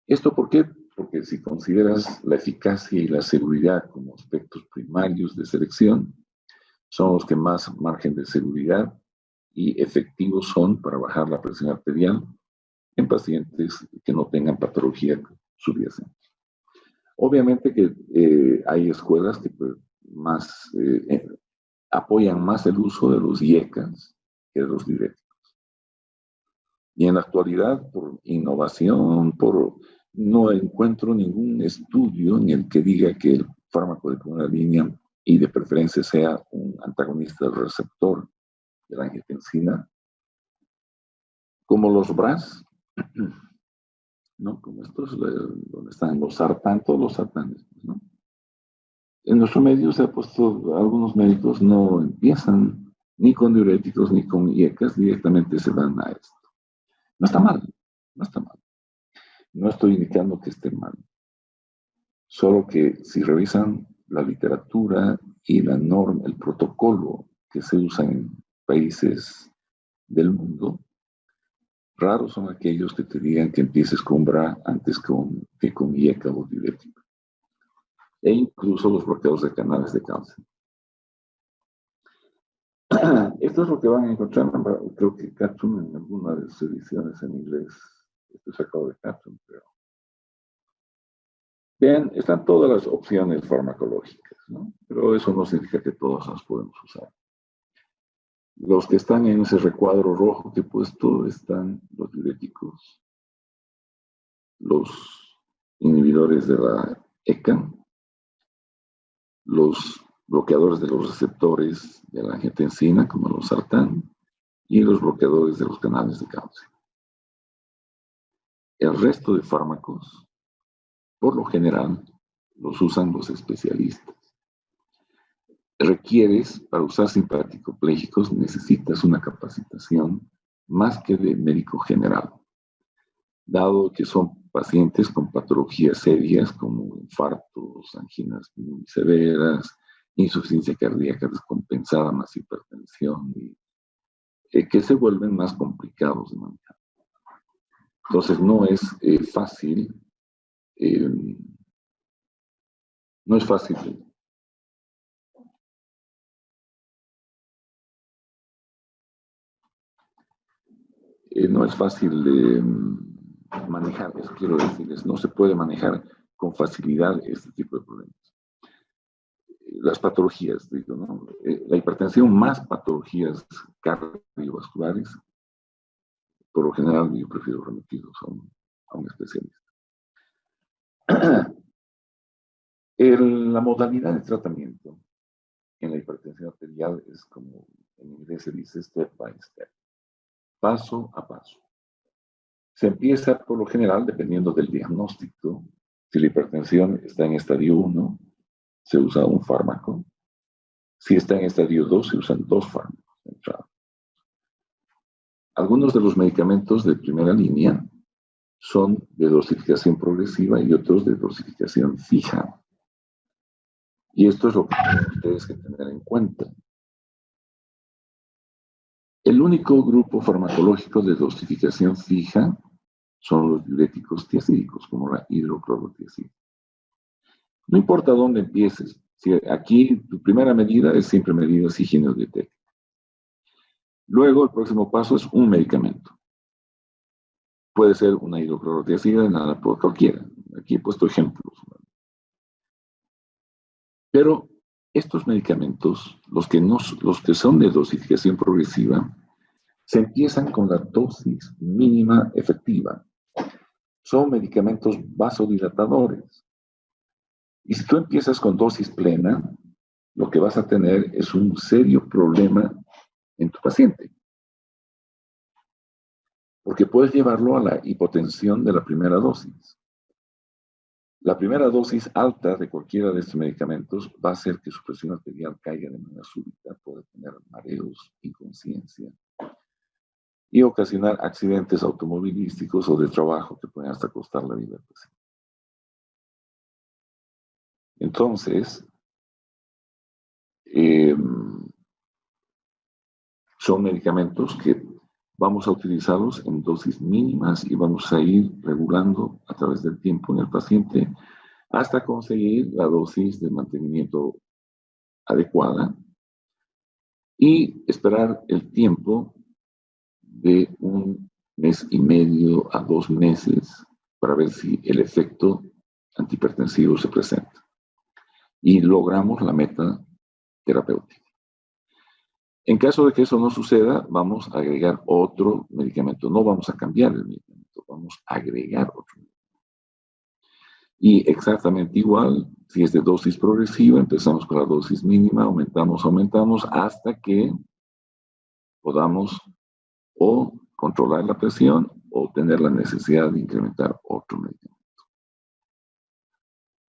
¿Esto por qué? Porque si consideras la eficacia y la seguridad como aspectos primarios de selección, son los que más margen de seguridad y efectivos son para bajar la presión arterial en pacientes que no tengan patología subyacente. Obviamente que hay escuelas que apoyan más el uso de los IECAs que de los diuréticos. Y en la actualidad, por innovación, no encuentro ningún estudio en el que diga que el fármaco de primera línea y de preferencia sea un antagonista del receptor de la angiotensina, como los BRAS, ¿no? Como estos, donde están los sartán, todos los sartanes, ¿no? En nuestro medio se ha puesto, algunos médicos no empiezan ni con diuréticos ni con IECAs, directamente se van a esto. No está mal, no está mal. No estoy indicando que esté mal. Solo que si revisan la literatura y la norma, el protocolo que se usa en países del mundo, raros son aquellos que te digan que empieces con BRA antes que con IECA o diurético. E incluso los bloqueadores de canales de calcio. Esto es lo que van a encontrar, creo que Catrum en alguna de sus ediciones en inglés, esto es sacado de Catrum, pero bien, están todas las opciones farmacológicas, ¿no? Pero eso no significa que todas las podemos usar. Los que están en ese recuadro rojo que he puesto están los diuréticos, los inhibidores de la ECA, los bloqueadores de los receptores de la angiotensina, como los sartán, y los bloqueadores de los canales de calcio. El resto de fármacos, por lo general, los usan los especialistas. Para usar simpático-plégicos, necesitas una capacitación más que de médico general, dado que son pacientes con patologías serias como infartos, anginas muy severas, insuficiencia cardíaca descompensada, más hipertensión, y que se vuelven más complicados de manejar. Entonces no es fácil, no es fácil. No es fácil manejar, eso quiero decirles, no se puede manejar con facilidad este tipo de problemas. las patologías, digo, ¿no? La hipertensión más patologías cardiovasculares, por lo general yo prefiero remitirlos a un especialista. La modalidad de tratamiento en la hipertensión arterial es como en inglés se dice step by step, paso a paso. Se empieza por lo general dependiendo del diagnóstico. Si la hipertensión está en estadio 1, se usa un fármaco. Si está en estadio 2, se usan 2 fármacos. Algunos de los medicamentos de primera línea son de dosificación progresiva y otros de dosificación fija. Y esto es lo que tienen ustedes que tener en cuenta. El único grupo farmacológico de dosificación fija son los diuréticos tiazídicos, como la hidroclorotiazida. No importa dónde empieces, si aquí tu primera medida es siempre medidas higienodietéticas. Luego el próximo paso es un medicamento. Puede ser una hidroclorotiazida, nada por cualquiera. Aquí he puesto ejemplos. Pero estos medicamentos, los que son de dosificación progresiva, se empiezan con la dosis mínima efectiva. Son medicamentos vasodilatadores. Y si tú empiezas con dosis plena, lo que vas a tener es un serio problema en tu paciente. Porque puedes llevarlo a la hipotensión de la primera dosis. La primera dosis alta de cualquiera de estos medicamentos va a hacer que su presión arterial caiga de manera súbita, puede tener mareos, inconsciencia y ocasionar accidentes automovilísticos o de trabajo que pueden hasta costar la vida al paciente. Entonces, son medicamentos que vamos a utilizarlos en dosis mínimas y vamos a ir regulando a través del tiempo en el paciente hasta conseguir la dosis de mantenimiento adecuada y esperar el tiempo de 1 mes y medio a 2 meses para ver si el efecto antihipertensivo se presenta. Y logramos la meta terapéutica. En caso de que eso no suceda, vamos a agregar otro medicamento. No vamos a cambiar el medicamento, vamos a agregar otro medicamento. Y exactamente igual, si es de dosis progresiva, empezamos con la dosis mínima, aumentamos hasta que podamos o controlar la presión o tener la necesidad de incrementar otro medicamento.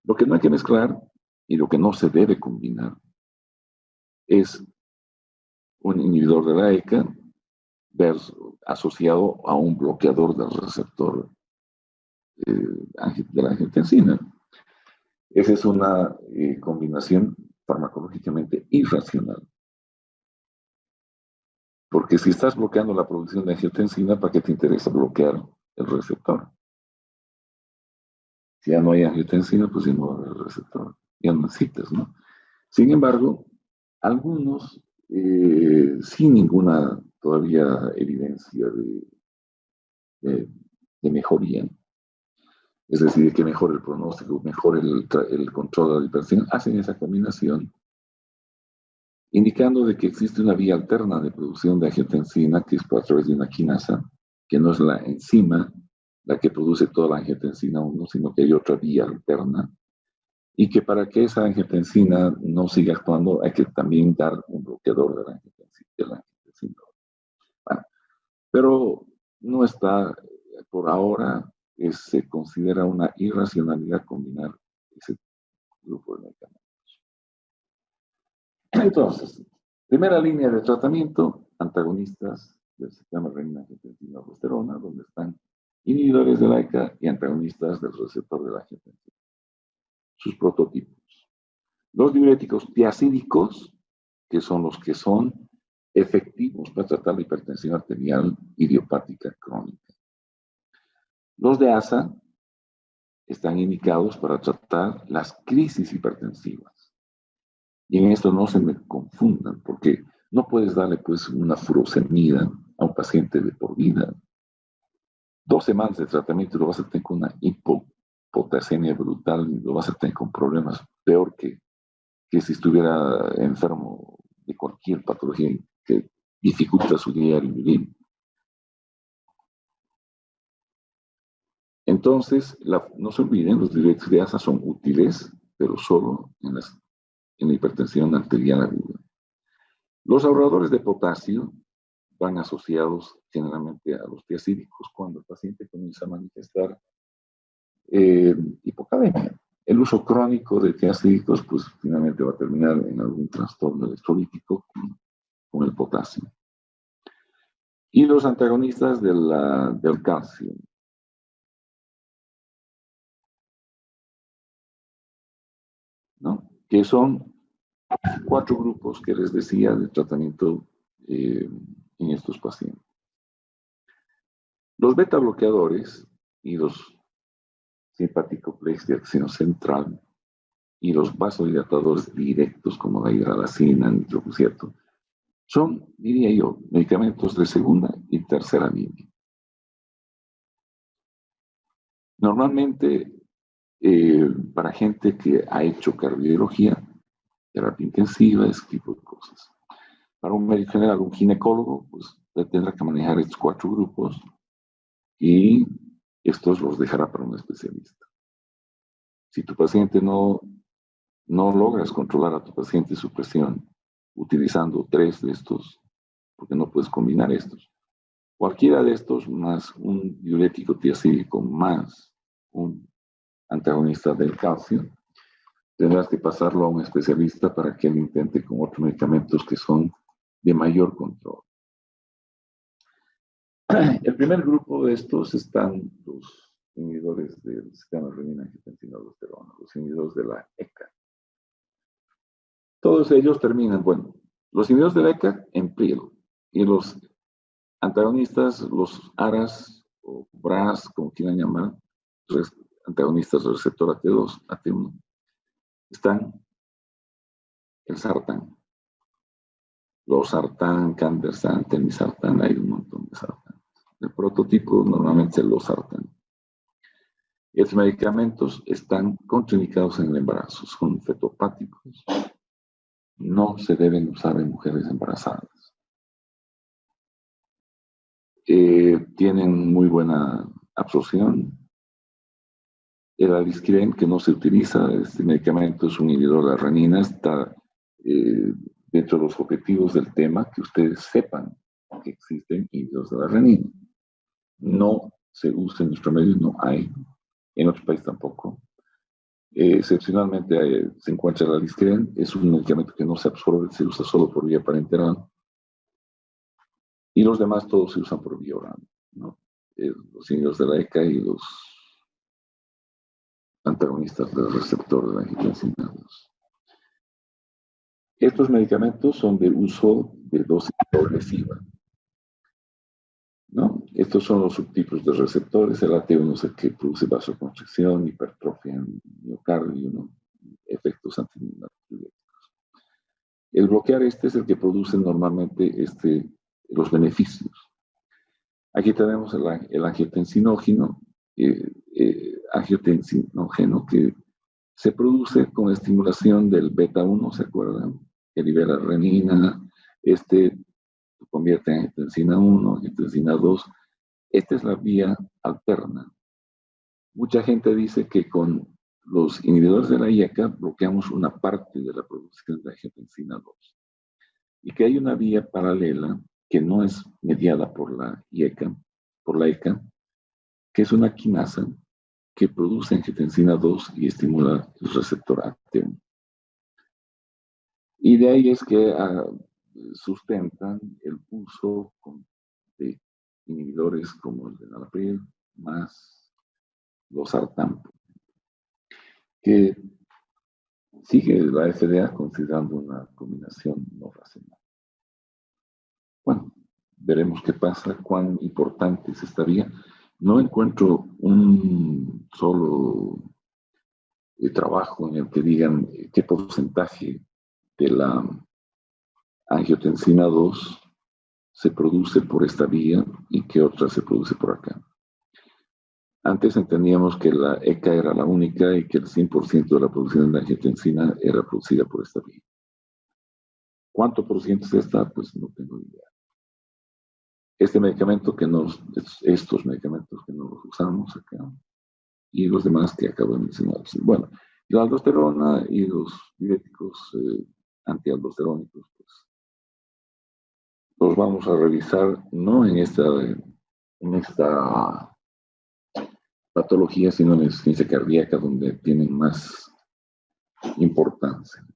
Lo que no hay que mezclar y lo que no se debe combinar es un inhibidor de la ECA asociado a un bloqueador del receptor de la angiotensina. Esa es una combinación farmacológicamente irracional. Porque si estás bloqueando la producción de angiotensina, ¿para qué te interesa bloquear el receptor? Si ya no hay angiotensina, pues ya no va a haber receptor. Ya no necesitas, ¿no? Sin embargo, algunos, sin ninguna todavía evidencia de mejoría, es decir, que mejore el pronóstico, mejore el control de la hipertensión, hacen esa combinación, indicando de que existe una vía alterna de producción de angiotensina, que es a través de una quinasa, que no es la enzima la que produce toda la angiotensina 1, sino que hay otra vía alterna, y que para que esa angiotensina no siga actuando hay que también dar un bloqueador de la angiotensina. Bueno, pero no está, por ahora, se considera una irracionalidad combinar ese grupo de medicamentos. Entonces, primera línea de tratamiento, antagonistas del sistema renina-angiotensina-aldosterona, donde están inhibidores de la ECA y antagonistas del receptor de la angiotensina. Sus prototipos. Los diuréticos tiazídicos, que son los que son efectivos para tratar la hipertensión arterial idiopática crónica. Los de ASA están indicados para tratar las crisis hipertensivas. Y en esto no se me confundan, porque no puedes darle pues una furosemida a un paciente de por vida. 2 semanas de tratamiento lo vas a tener con una hipopotasemia brutal, lo vas a tener con problemas peor que que si estuviera enfermo de cualquier patología que dificulta su diario vivir. Entonces, no se olviden, los diuréticos de asa son útiles, pero solo en la hipertensión arterial aguda. Los ahorradores de potasio van asociados generalmente a los tiacídicos cuando el paciente comienza a manifestar hipocalемia. El uso crónico de tiacídicos, pues finalmente va a terminar en algún trastorno electrolítico con el potasio. Y los antagonistas del calcio. ¿No? Que son 4 grupos que les decía de tratamiento en estos pacientes. Los beta bloqueadores y los simpático-plex de acción central y los vasodilatadores directos como la hidralazina, nitroprusiato, son, diría yo, medicamentos de segunda y tercera línea. Normalmente, para gente que ha hecho cardiología, terapia intensiva, ese tipo de cosas. Para un médico general, un ginecólogo, pues tendrá que manejar estos 4 grupos y estos los dejará para un especialista. Si tu paciente no logras controlar a tu paciente su presión utilizando 3 de estos, porque no puedes combinar estos, cualquiera de estos más un diurético tiacídico más un antagonista del calcio, tendrás que pasarlo a un especialista para que él intente con otros medicamentos que son de mayor control. El primer grupo de estos están los inhibidores del sistema renina-angiotensina-aldosterona, los inhibidores de la ECA. Todos ellos terminan, bueno, los inhibidores de la ECA en PRIL y los antagonistas, los ARAS o BRAS, como quieran llamar, antagonistas del receptor AT2, AT1, están el sartán. Los sartán, candesartán, telmisartán, hay un montón de sartán. El prototipo normalmente es los sartán. Estos medicamentos están contraindicados en el embarazo, son fetopáticos, no se deben usar en mujeres embarazadas. Tienen muy buena absorción. El alisquiren, que no se utiliza, este medicamento es un inhibidor de la renina, está dentro de los objetivos del tema, que ustedes sepan que existen inhibidores de la renina. No se usa en nuestro medio, no hay, en otro país tampoco. Excepcionalmente se encuentra el alisquiren, es un medicamento que no se absorbe, se usa solo por vía parenteral. Y los demás todos se usan por vía oral, ¿no? Los inhibidores de la ECA y los antagonistas del receptor de la angiotensina 2. Estos medicamentos son de uso de dosis progresiva, ¿no? Estos son los subtipos de receptores. El AT1 es el que produce vasoconstricción, hipertrofia en miocardio, ¿no? Efectos antidiuréticos. El bloquear este es el que produce normalmente los beneficios. Aquí tenemos el angiotensinógeno, angiotensinógeno que se produce con estimulación del beta 1, ¿se acuerdan? Que libera renina, convierte en angiotensina 1, angiotensina 2. Esta es la vía alterna. Mucha gente dice que con los inhibidores de la IECA bloqueamos una parte de la producción de angiotensina 2 y que hay una vía paralela que no es mediada por la IECA, que es una quinasa que produce angiotensina 2 y estimula el receptor AT1. Y de ahí es que sustentan el uso de inhibidores como el de nalapril más los sartán, que sigue la FDA considerando una combinación no racional. Bueno, veremos qué pasa, cuán importante es esta vía. No encuentro un solo trabajo en el que digan qué porcentaje de la angiotensina 2 se produce por esta vía y qué otra se produce por acá. Antes entendíamos que la ECA era la única y que el 100% de la producción de angiotensina era producida por esta vía. ¿Cuánto por ciento es esta? Pues no tengo idea. Estos medicamentos que no los usamos acá y los demás que acabo de mencionar. Bueno, la aldosterona y los diuréticos antialdosterónicos, pues los vamos a revisar no en esta patología, sino en la insuficiencia cardíaca, donde tienen más importancia.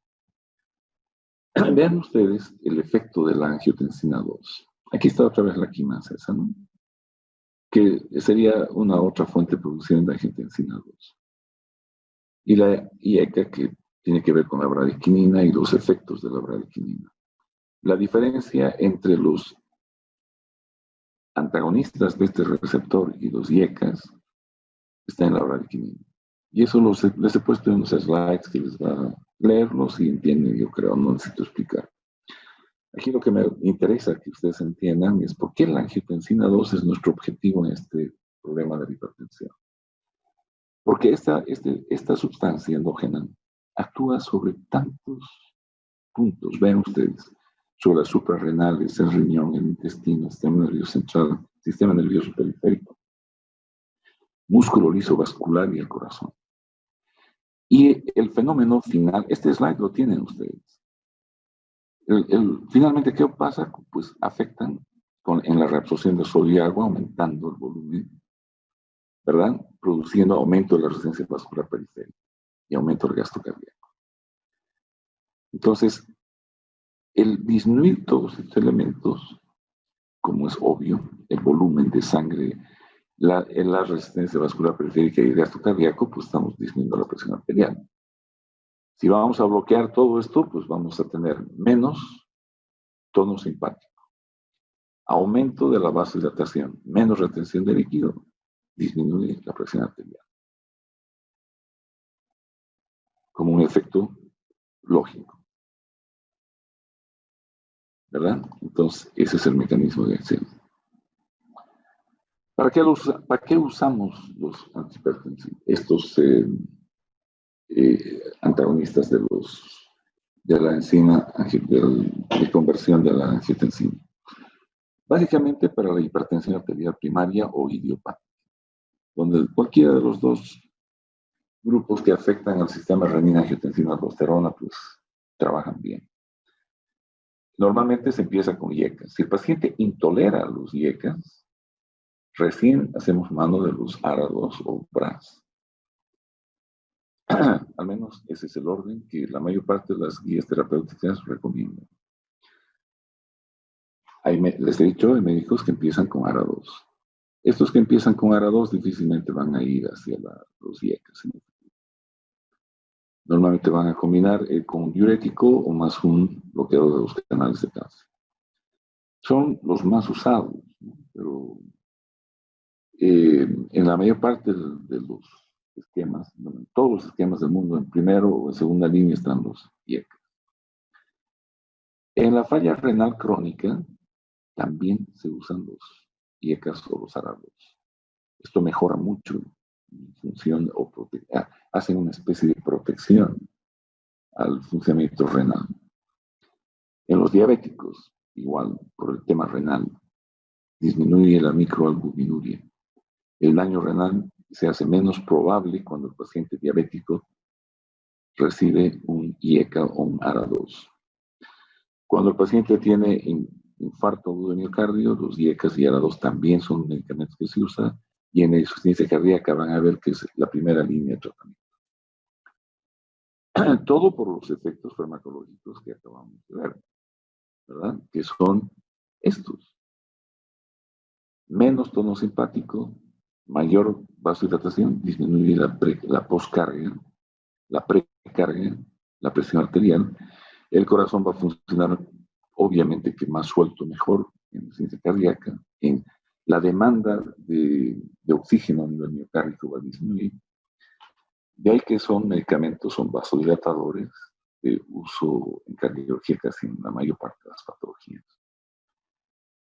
Vean ustedes el efecto de la angiotensina 2. Aquí está otra vez la quimasa esa, ¿no? Que sería una otra fuente de producción de angiotensina 2. Y la IECA, que tiene que ver con la bradiquinina y los efectos de la bradiquinina. La diferencia entre los antagonistas de este receptor y los IECAs está en la bradiquinina. Y eso les he puesto en unos slides que les va a leerlos y entienden, yo creo, no necesito explicar. Aquí lo que me interesa que ustedes entiendan es por qué la angiotensina 2 es nuestro objetivo en este problema de la hipertensión. Porque esta sustancia endógena actúa sobre tantos puntos, vean ustedes, sobre las suprarrenales, el riñón, el intestino, el sistema nervioso central, sistema nervioso periférico, músculo liso vascular y el corazón. Y el fenómeno final, este slide lo tienen ustedes. Finalmente, ¿qué pasa? Pues afectan en la reabsorción de sodio y agua, aumentando el volumen, ¿verdad? Produciendo aumento de la resistencia vascular periférica y aumento del gasto cardíaco. Entonces, el disminuir todos estos elementos, como es obvio, el volumen de sangre, la resistencia vascular periférica y el gasto cardíaco, pues estamos disminuyendo la presión arterial. Si vamos a bloquear todo esto, pues vamos a tener menos tono simpático, aumento de la vasodilatación, menos retención de líquido, disminuye la presión arterial. Como un efecto lógico. ¿Verdad? Entonces, ese es el mecanismo de acción. ¿Para qué usamos los antihipertensivos? Estos antagonistas de la enzima de conversión de la angiotensina. Básicamente para la hipertensión arterial primaria o idiopática, donde cualquiera de los dos grupos que afectan al sistema renina, angiotensina, aldosterona, pues trabajan bien. Normalmente se empieza con IECAS. Si el paciente intolera los IECAS, recién hacemos mano de los ARA2 o BRAS. Al menos ese es el orden que la mayor parte de las guías terapéuticas recomiendan. Les he dicho, hay médicos que empiezan con ARA2. Estos que empiezan con ARA2 difícilmente van a ir hacia los IECAS. Normalmente van a combinar con un diurético o más un bloqueador de los canales de calcio. Son los más usados, ¿no? Pero en la mayor parte de los esquemas, en todos los esquemas del mundo, en primero o en segunda línea están los IECAS. En la falla renal crónica también se usan los IECAS o los ARA2. Esto mejora mucho en función hacen una especie de protección al funcionamiento renal. En los diabéticos, igual, por el tema renal, disminuye la microalbuminuria. El daño renal se hace menos probable cuando el paciente diabético recibe un IECA o un ARA2. Cuando el paciente tiene infarto agudo de miocardio, los IECAS y ARA2 también son medicamentos que se usan, y en la insuficiencia cardíaca van a ver que es la primera línea de tratamiento. Todo por los efectos farmacológicos que acabamos de ver, ¿verdad? Que son estos. Menos tono simpático, mayor vasodilatación, disminuye la postcarga, la precarga, la presión arterial. El corazón va a funcionar, obviamente, que más suelto, mejor en la insuficiencia cardíaca. En la demanda de oxígeno a nivel miocárdico va a disminuir. De ahí que son medicamentos, son vasodilatadores de uso en cardiología casi en la mayor parte de las patologías.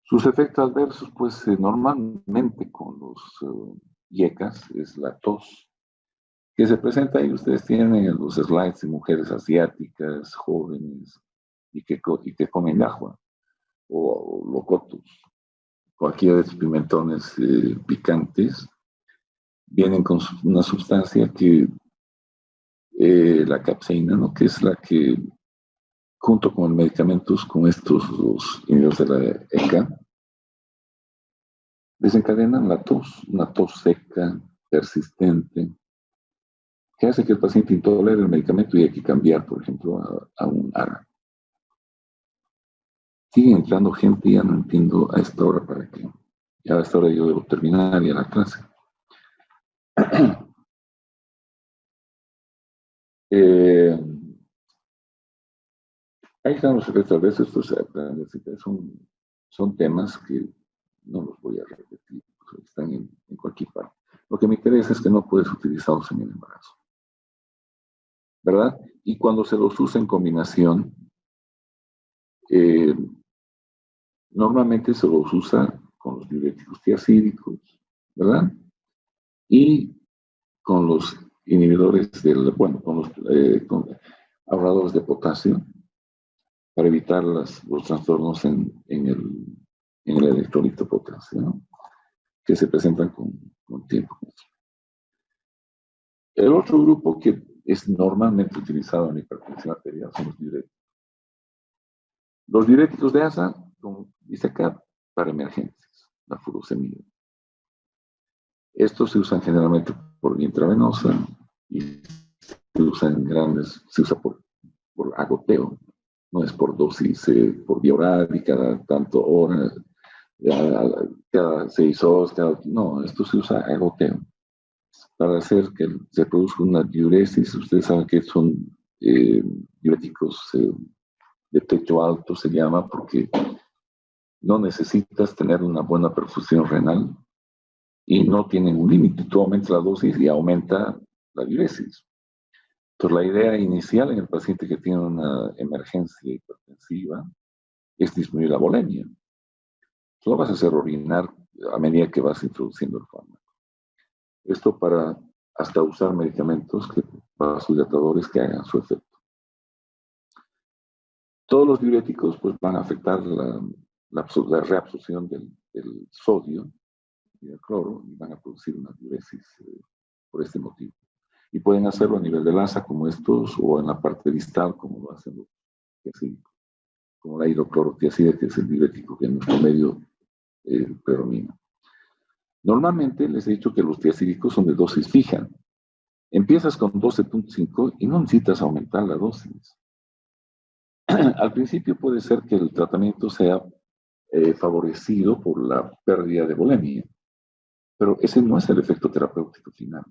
Sus efectos adversos, pues normalmente con los IECAS, es la tos, que se presenta ahí. Ustedes tienen los slides de mujeres asiáticas, jóvenes, y que comen agua, o locotos. Cualquiera de estos pimentones picantes vienen con una sustancia que, la capsaína, ¿no? Que es la que, junto con el medicamentos, con estos los inhibidores de la ECA, desencadenan la tos, una tos seca, persistente, que hace que el paciente intolere el medicamento y hay que cambiar, por ejemplo, a un ARA. Sigue entrando gente, ya no entiendo a esta hora para qué. Ya a esta hora yo debo terminar ya la clase. Ahí están los efectos adversos. Estos son temas que no los voy a repetir, pues están en cualquier parte. Lo que me interesa es que no puedes utilizarlos en el embarazo, ¿verdad? Y cuando se los usa en combinación, normalmente se los usa con los diuréticos tiacídicos, ¿verdad? Y con los inhibidores con los ahorradores de potasio, para evitar los trastornos en el electrolito potasio, ¿no? Que se presentan con tiempo. El otro grupo que es normalmente utilizado en la hipertensión arterial son los diuréticos. Los diuréticos de ASA, como dice acá, para emergencias, la furosemida. Estos se usan generalmente por vía intravenosa y se usa por agoteo, no es por dosis, por vía oral y cada tanto horas, cada 6 horas, no, esto se usa a goteo para hacer que se produzca una diuresis. Ustedes saben que son diuréticos de techo alto, se llama, porque no necesitas tener una buena perfusión renal y no tienen un límite. Tú aumentas la dosis y aumenta la diuresis. Entonces, la idea inicial en el paciente que tiene una emergencia hipertensiva es disminuir la volemia. Lo vas a hacer orinar a medida que vas introduciendo el fármaco. Esto para hasta usar medicamentos vasodilatadores que hagan su efecto. Todos los diuréticos pues, van a afectar la reabsorción del sodio y del cloro y van a producir una diuresis por este motivo. Y pueden hacerlo a nivel del asa como estos o en la parte distal como lo hacen los tiacídicos, como la hidroclorotiazida, que es el diurético que en nuestro medio predomina. Normalmente les he dicho que los tiacídicos son de dosis fija. Empiezas con 12.5 y no necesitas aumentar la dosis. Al principio puede ser que el tratamiento sea favorecido por la pérdida de volemia, pero ese no es el efecto terapéutico final.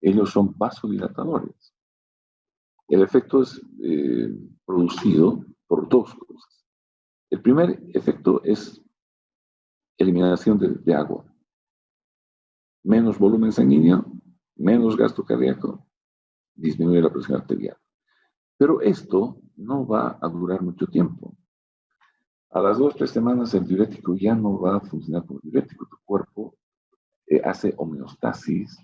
Ellos son vasodilatadores. El efecto es producido por dos cosas. El primer efecto es eliminación de agua. Menos volumen sanguíneo, menos gasto cardíaco, disminuye la presión arterial. Pero esto no va a durar mucho tiempo. A las 2 o 3 semanas el diurético ya no va a funcionar como diurético. Tu cuerpo hace homeostasis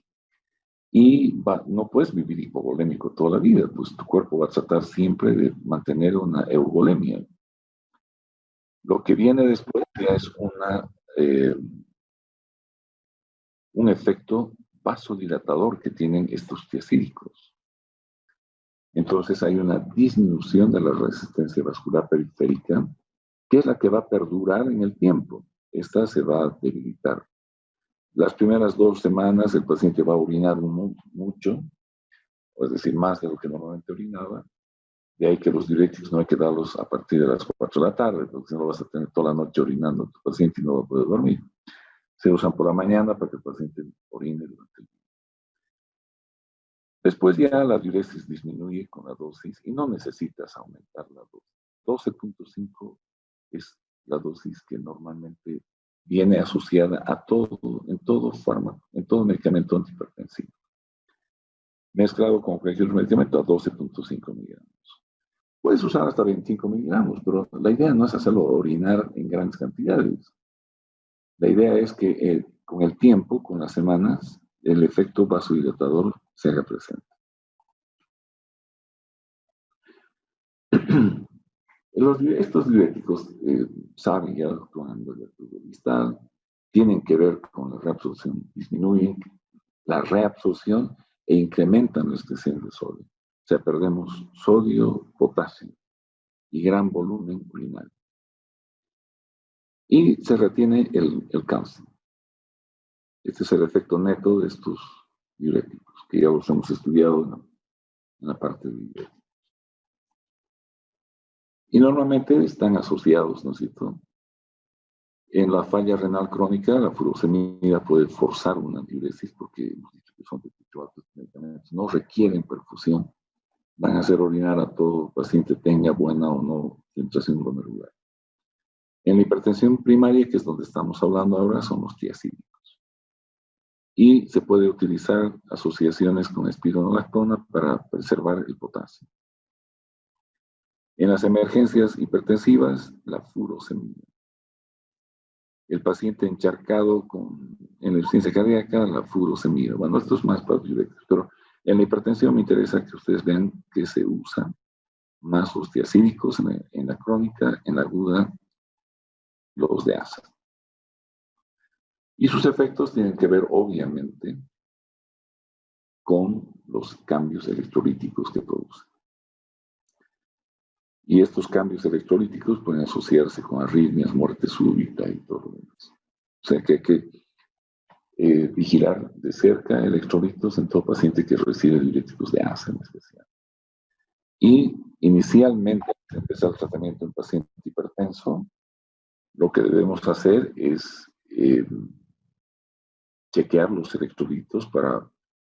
y no puedes vivir hipovolémico toda la vida, pues tu cuerpo va a tratar siempre de mantener una euvolemia. Lo que viene después ya es un efecto vasodilatador que tienen estos tiacídicos. Entonces hay una disminución de la resistencia vascular periférica, que es la que va a perdurar en el tiempo. Esta se va a debilitar. Las primeras 2 semanas el paciente va a orinar mucho, es decir, más de lo que normalmente orinaba. De ahí que los diuréticos no hay que darlos a partir de las 4 de la tarde, porque si no vas a tener toda la noche orinando a tu paciente y no va a poder dormir. Se usan por la mañana para que el paciente orine durante el día. Después ya la diuresis disminuye con la dosis y no necesitas aumentar la dosis. 12.5 es la dosis que normalmente viene asociada a en todo fármaco, en todo medicamento antihipertensivo. Mezclado con cualquier medicamento a 12.5 miligramos. Puedes usar hasta 25 miligramos, pero la idea no es hacerlo orinar en grandes cantidades. La idea es que con el tiempo, con las semanas, el efecto vasodilatador se haga presente. Estos diuréticos saben ya actuando el ácido distal, tienen que ver con la reabsorción, disminuyen la reabsorción e incrementan la excreción de sodio. O sea, perdemos sodio, potasio y gran volumen urinario. Y se retiene el calcio. Este es el efecto neto de estos diuréticos, que ya los hemos estudiado en la parte de diuréticos. Y normalmente están asociados, ¿no es cierto? En la falla renal crónica, la furosemida puede forzar una diuresis porque hemos dicho que son de tipo alto, medicamentos no requieren perfusión, van a hacer orinar a todo paciente, tenga buena o no filtración glomerular. En la hipertensión primaria, que es donde estamos hablando ahora, son los tiacídicos. Y se puede utilizar asociaciones con espironolactona para preservar el potasio. En las emergencias hipertensivas, la furosemida. El paciente encharcado en la insuficiencia cardíaca, la furosemida. Bueno, esto es más para diuréticos, pero en la hipertensión me interesa que ustedes vean que se usan más los tiacídicos en la crónica, en la aguda, los de ASA. Y sus efectos tienen que ver, obviamente, con los cambios electrolíticos que producen. Y estos cambios electrolíticos pueden asociarse con arritmias, muerte súbita y todo lo demás. O sea que hay que vigilar de cerca electrolitos en todo paciente que recibe diuréticos de ASA en especial. Y inicialmente, al empezar el tratamiento en paciente hipertenso, lo que debemos hacer es chequear los electrolitos para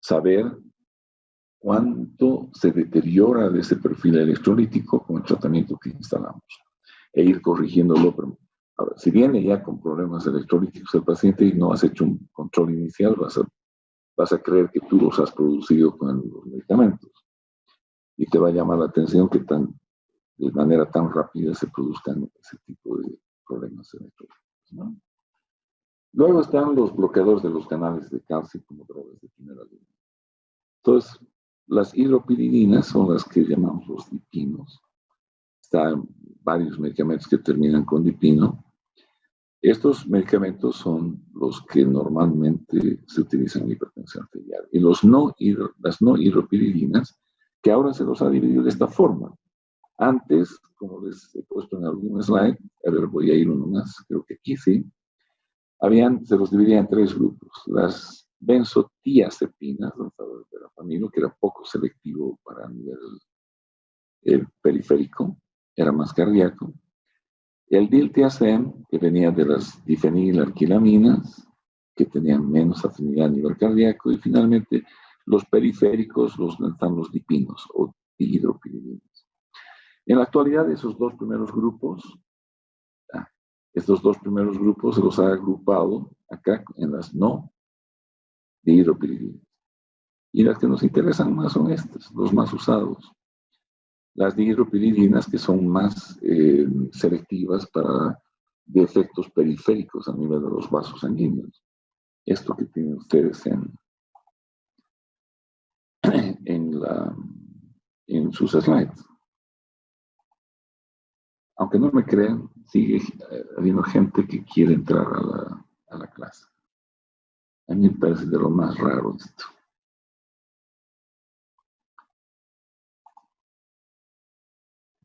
saber cuánto se deteriora de ese perfil electrolítico con el tratamiento que instalamos e ir corrigiéndolo. Pero, si viene ya con problemas electrolíticos el paciente y no has hecho un control inicial, vas a creer que tú los has producido con los medicamentos y te va a llamar la atención que de manera tan rápida se produzcan ese tipo de problemas electrolíticos, ¿no? Luego están los bloqueadores de los canales de calcio como drogas de primera línea. Entonces, las hidropiridinas son las que llamamos los dipinos. Están varios medicamentos que terminan con dipino. Estos medicamentos son los que normalmente se utilizan en hipertensión arterial. Y las no hidropiridinas, que ahora se los ha dividido de esta forma. Antes, como les he puesto en algún slide, a ver, voy a ir uno más, creo que aquí sí, se los dividía en 3 grupos. Las benzotiazepinas, de la familia, que era poco selectivo para el nivel periférico, era más cardíaco. El diltiazem, que venía de las difenilalquilaminas, que tenían menos afinidad a nivel cardíaco. Y finalmente, los periféricos están los dipinos o dihidropiridinas. En la actualidad, estos dos primeros grupos se los ha agrupado acá en las no dihidropiridinas. Y las que nos interesan más son estas, los más usados. Las dihidropiridinas, que son más selectivas para de efectos periféricos a nivel de los vasos sanguíneos. Esto que tienen ustedes en sus slides. Aunque no me crean, sigue habiendo gente que quiere entrar a la clase. A mí me parece de lo más raro esto.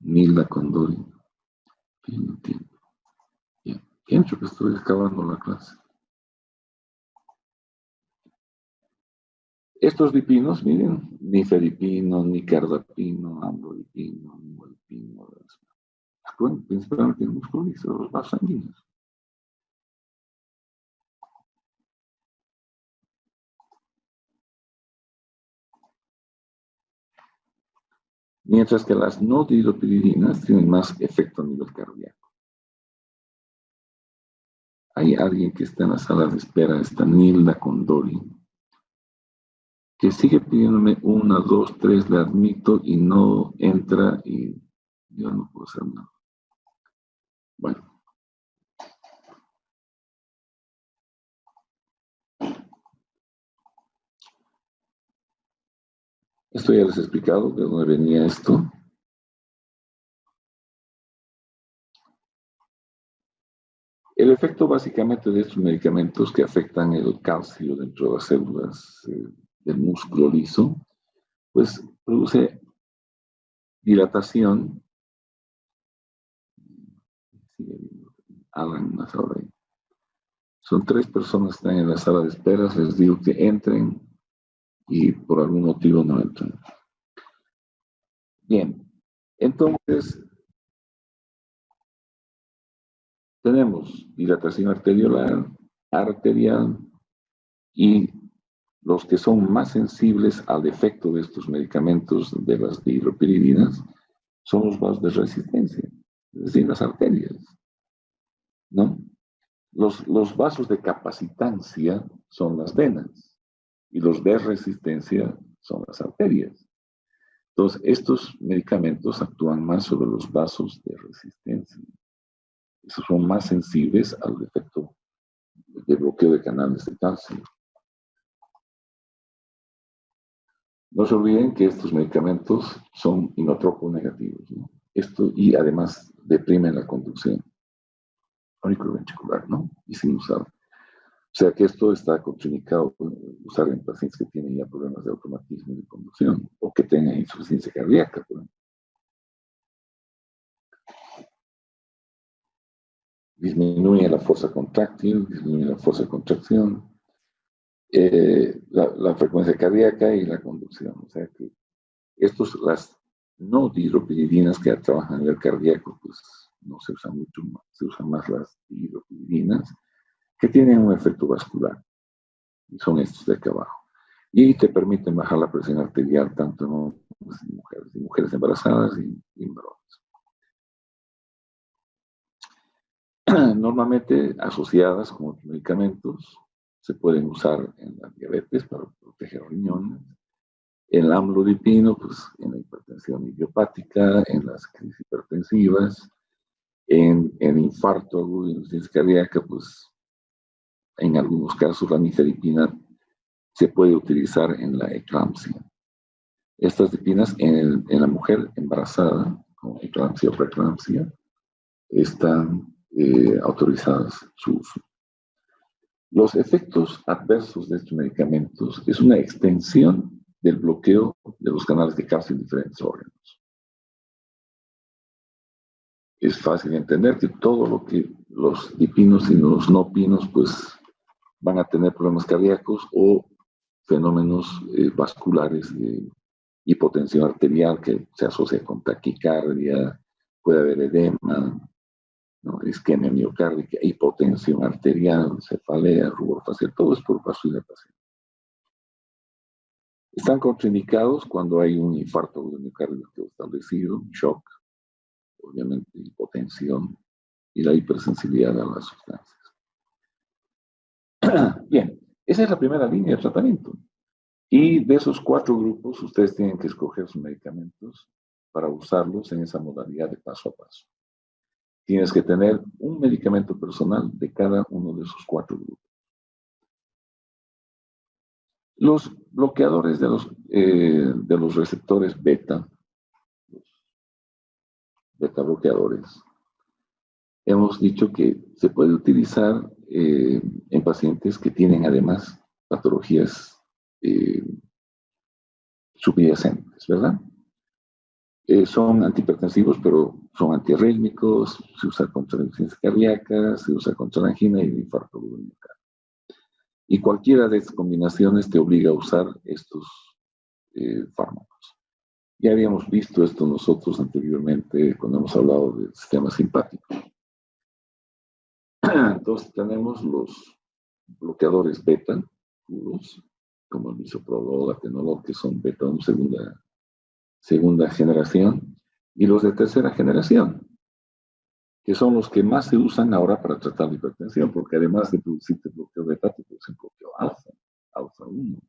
Nilda Condori. No entiendo. Pienso que estoy acabando la clase. Estos dipinos, miren, ni feripino, ni cardapino, amlodipino, ni molipino, actúan principalmente en músculo y los vasos sanguíneos. Mientras que las no dihidropiridinas tienen más efecto a nivel cardíaco. Hay alguien que está en la sala de espera, está Nilda Condori, que sigue pidiéndome 1, 2, 3, le admito y no entra y yo no puedo hacer nada. Bueno. Esto ya les he explicado de dónde venía esto. El efecto básicamente de estos medicamentos que afectan el calcio dentro de las células del músculo liso, pues produce dilatación. Hagan una sala ahí. Son 3 personas que están en la sala de espera, les digo que entren y por algún motivo no entran. Bien, entonces tenemos dilatación arterial y los que son más sensibles al efecto de estos medicamentos de las dihidropiridinas son los vasos de resistencia, es decir, las arterias, ¿no? Los vasos de capacitancia son las venas y los de resistencia son las arterias. Entonces, estos medicamentos actúan más sobre los vasos de resistencia. Esos son más sensibles al efecto de bloqueo de canales de calcio. No se olviden que estos medicamentos son inotropos negativos, ¿no? Esto, y además deprimen la conducción auriculoventricular, ¿no? Y sin usar. O sea que esto está contraindicado usar en pacientes que tienen ya problemas de automatismo de conducción o que tengan insuficiencia cardíaca, por ejemplo. Disminuye la fuerza contráctil, disminuye la fuerza de contracción, la frecuencia cardíaca y la conducción. O sea que las no dihidropiridinas que trabajan a nivel cardíaco, pues no se usan mucho más, se usan más las dihidropiridinas que tienen un efecto vascular, y son estos de acá abajo. Y te permiten bajar la presión arterial tanto en hombres y mujeres embarazadas y en varones. Normalmente asociadas con otros medicamentos, se pueden usar en la diabetes para proteger riñones, en el amlodipino, pues en la hipertensión idiopática, en las crisis hipertensivas, en infarto agudo y insuficiencia cardíaca, pues en algunos casos la nifedipina se puede utilizar en la eclampsia. Estas dipinas en la mujer embarazada, con eclampsia o preeclampsia, están autorizadas su uso. Los efectos adversos de estos medicamentos es una extensión del bloqueo de los canales de calcio en diferentes órganos. Es fácil entender que todo lo que los dipinos y los no pinos pues van a tener problemas cardíacos o fenómenos vasculares de hipotensión arterial que se asocia con taquicardia, puede haber edema, ¿no? Isquemia miocárdica, hipotensión arterial, cefalea, rubor facial, todo es por vasodilatación. Están contraindicados cuando hay un infarto de miocardio establecido, shock, obviamente hipotensión y la hipersensibilidad a las sustancias. Bien, esa es la primera línea de tratamiento. Y de esos 4 grupos, ustedes tienen que escoger sus medicamentos para usarlos en esa modalidad de paso a paso. Tienes que tener un medicamento personal de cada uno de esos 4 grupos. Los bloqueadores de los receptores beta, los beta bloqueadores, hemos dicho que se puede utilizar en pacientes que tienen además patologías subyacentes, ¿verdad? Son antihipertensivos, pero son antiarrítmicos, se usa contra la insuficiencia cardíaca, se usa contra la angina y el infarto agudo miocardio. Y cualquiera de estas combinaciones te obliga a usar estos fármacos. Ya habíamos visto esto nosotros anteriormente cuando hemos hablado del sistema simpático. Entonces tenemos los bloqueadores beta, puros, como el misoprolol, atenolol, que son beta 1 segunda generación, y los de tercera generación, que son los que más se usan ahora para tratar la hipertensión, porque además de producirte bloqueo beta, te producen bloqueo alfa 1.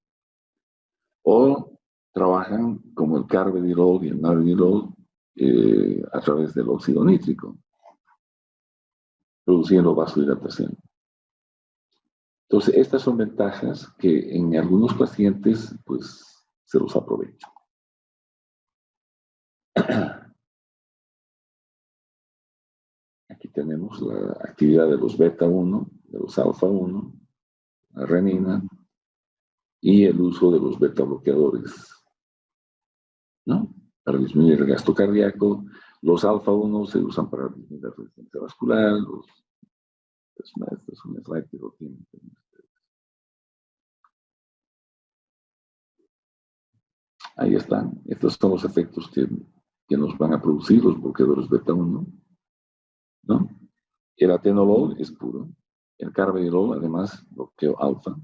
O trabajan como el carvedilol y el navedilol a través del óxido nítrico, produciendo vasodilatación. Entonces, estas son ventajas que en algunos pacientes, pues, se los aprovechan. Aquí tenemos la actividad de los beta 1, de los alfa 1, la renina y el uso de los beta bloqueadores, ¿no? Para disminuir el gasto cardíaco. Los alfa 1 se usan para disminuir la resistencia vascular. Este es un slide que lo tienen. Ahí están. Estos son los efectos que nos van a producir los bloqueadores beta 1, ¿no? El atenolol es puro. El carvedilol, además, bloqueo alfa.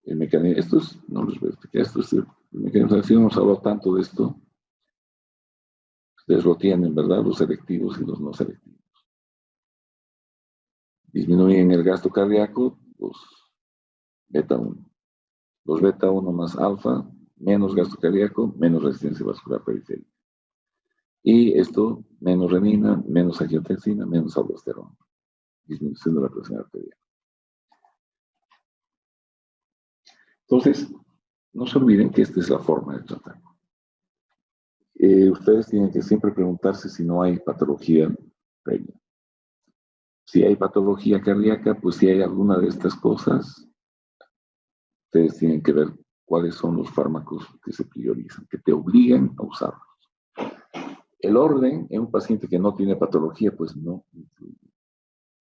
El mecanismo, no les voy a explicar, el mecanismo de acción, hemos hablado tanto de esto. Ustedes lo tienen, ¿verdad? Los selectivos y los no selectivos. Disminuyen el gasto cardíaco, los beta 1. Los beta 1 más alfa, menos gasto cardíaco, menos resistencia vascular periférica. Y esto, menos renina, menos angiotensina, menos aldosterona. Disminución de la presión arterial. Entonces, no se olviden que esta es la forma de tratar. Ustedes tienen que siempre preguntarse si no hay patología previa. Si hay patología cardíaca, pues si hay alguna de estas cosas, ustedes tienen que ver cuáles son los fármacos que se priorizan, que te obligan a usarlos. El orden en un paciente que no tiene patología, pues no influye.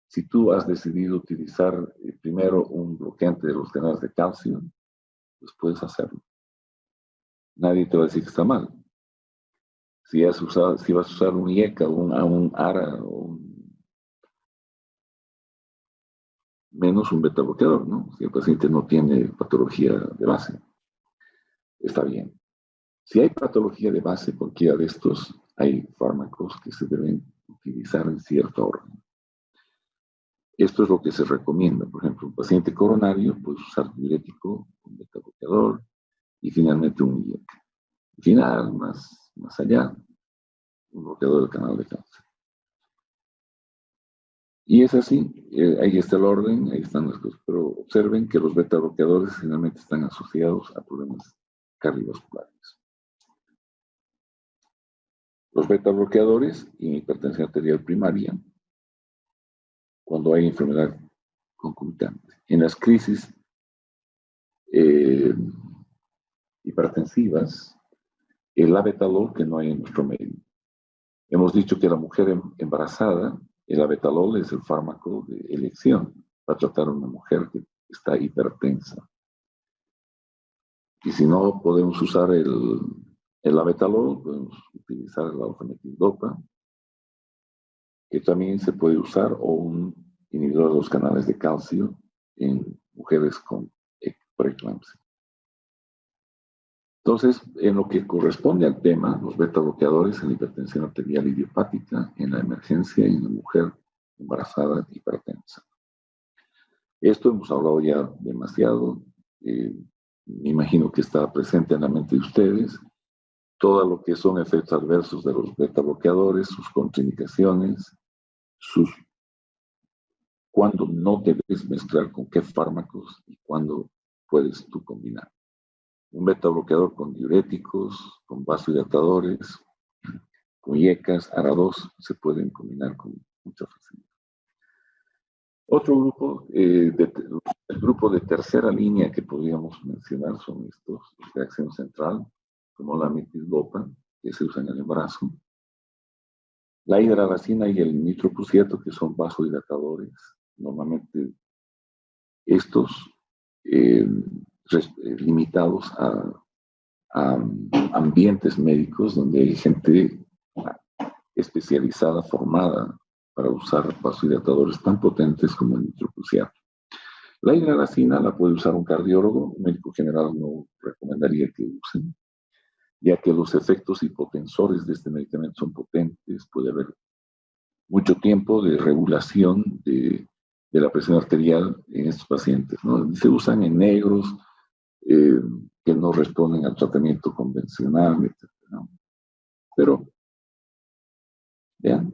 Si tú has decidido utilizar primero un bloqueante de los canales de calcio, pues puedes hacerlo. Nadie te va a decir que está mal. Si vas a usar un IECA, un ARA, menos un beta bloqueador, ¿no? Si el paciente no tiene patología de base, está bien. Si hay patología de base, cualquiera de estos, hay fármacos que se deben utilizar en cierto orden. Esto es lo que se recomienda. Por ejemplo, un paciente coronario puede usar diurético, un beta bloqueador y finalmente un IECA. Al final, más allá, un bloqueador del canal de calcio. Y es así, ahí está el orden, ahí están las cosas, pero observen que los beta bloqueadores generalmente están asociados a problemas cardiovasculares. Los beta bloqueadores y hipertensión arterial primaria, cuando hay enfermedad concomitante. En las crisis hipertensivas, el abetalol que no hay en nuestro medio. Hemos dicho que la mujer embarazada, el abetalol es el fármaco de elección para tratar a una mujer que está hipertensa. Y si no podemos usar el abetalol, podemos utilizar la alfa-metildopa, que también se puede usar, o un inhibidor de los canales de calcio en mujeres con preeclampsia. Entonces, en lo que corresponde al tema, los beta bloqueadores en la hipertensión arterial idiopática, en la emergencia y en la mujer embarazada hipertensa. Esto hemos hablado ya demasiado. Me imagino que está presente en la mente de ustedes todo lo que son efectos adversos de los beta bloqueadores, sus contraindicaciones, cuándo no debes mezclar con qué fármacos y cuándo puedes tú combinar. Un beta bloqueador con diuréticos, con vasodilatadores, con IECAS, ARA2, se pueden combinar con mucha facilidad. Otro grupo, el grupo de tercera línea que podríamos mencionar son estos, de acción central, como la metildopa, que se usa en el embarazo, la hidralazina y el nitroprusiato, que son vasodilatadores. Normalmente estos limitados a ambientes médicos donde hay gente especializada, formada para usar vasodilatadores tan potentes como el nitroprusiato. La hidralazina la puede usar un cardiólogo, un médico general no recomendaría que usen, ya que los efectos hipotensores de este medicamento son potentes, puede haber mucho tiempo de regulación de la presión arterial en estos pacientes, ¿no? Se usan en negros que no responden al tratamiento convencional, etc., ¿no? Pero, vean,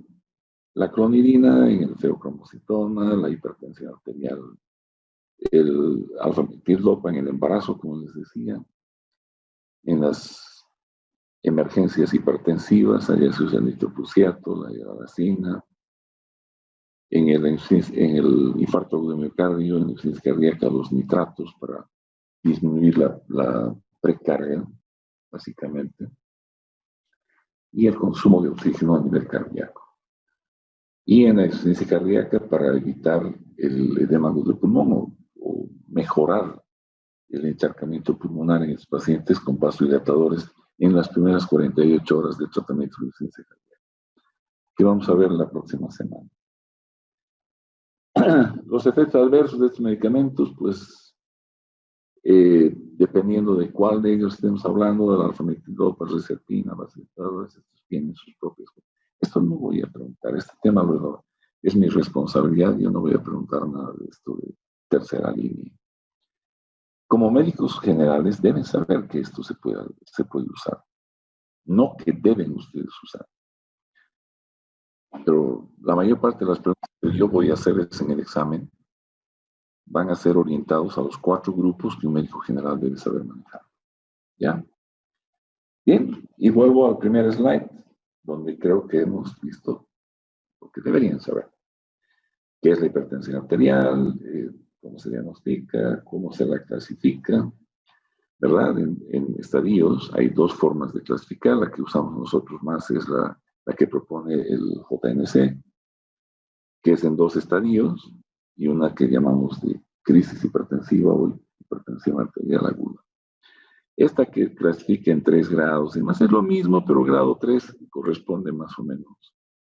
la clonidina en el feocromocitoma, la hipertensión arterial el alfa-metildopa en el embarazo, como les decía, en las emergencias hipertensivas, allá se usa el nitroprusiato, la hidralazina, en el infarto agudo de miocardio, en la insuficiencia cardíaca, los nitratos para disminuir la precarga, básicamente, y el consumo de oxígeno a nivel cardíaco. Y en la insuficiencia cardíaca para evitar el edema agudo del pulmón o mejorar el encharcamiento pulmonar en estos pacientes con vasodilatadores en las primeras 48 horas de tratamiento de insuficiencia cardíaca, que vamos a ver la próxima semana. Los efectos adversos de estos medicamentos, pues, dependiendo de cuál de ellos estemos hablando, de la alfa-metildopa, reserpina, vasodilatadores, estos tienen sus propios. Esto no voy a preguntar, este tema luego es mi responsabilidad, yo no voy a preguntar nada de esto de tercera línea. Como médicos generales deben saber que esto se puede usar, no que deben ustedes usar. Pero la mayor parte de las preguntas que yo voy a hacer en el examen van a ser orientados a los 4 grupos que un médico general debe saber manejar. ¿Ya? Bien, y vuelvo al primer slide, donde creo que hemos visto lo que deberían saber. ¿Qué es la hipertensión arterial? ¿Cómo se diagnostica? ¿Cómo se la clasifica? ¿Verdad? En estadios hay 2 formas de clasificar. La que usamos nosotros más es la que propone el JNC, que es en 2 estadios, y una que llamamos de crisis hipertensiva o hipertensión arterial aguda. Esta que clasifica en 3 grados, y más es lo mismo, pero grado 3 corresponde más o menos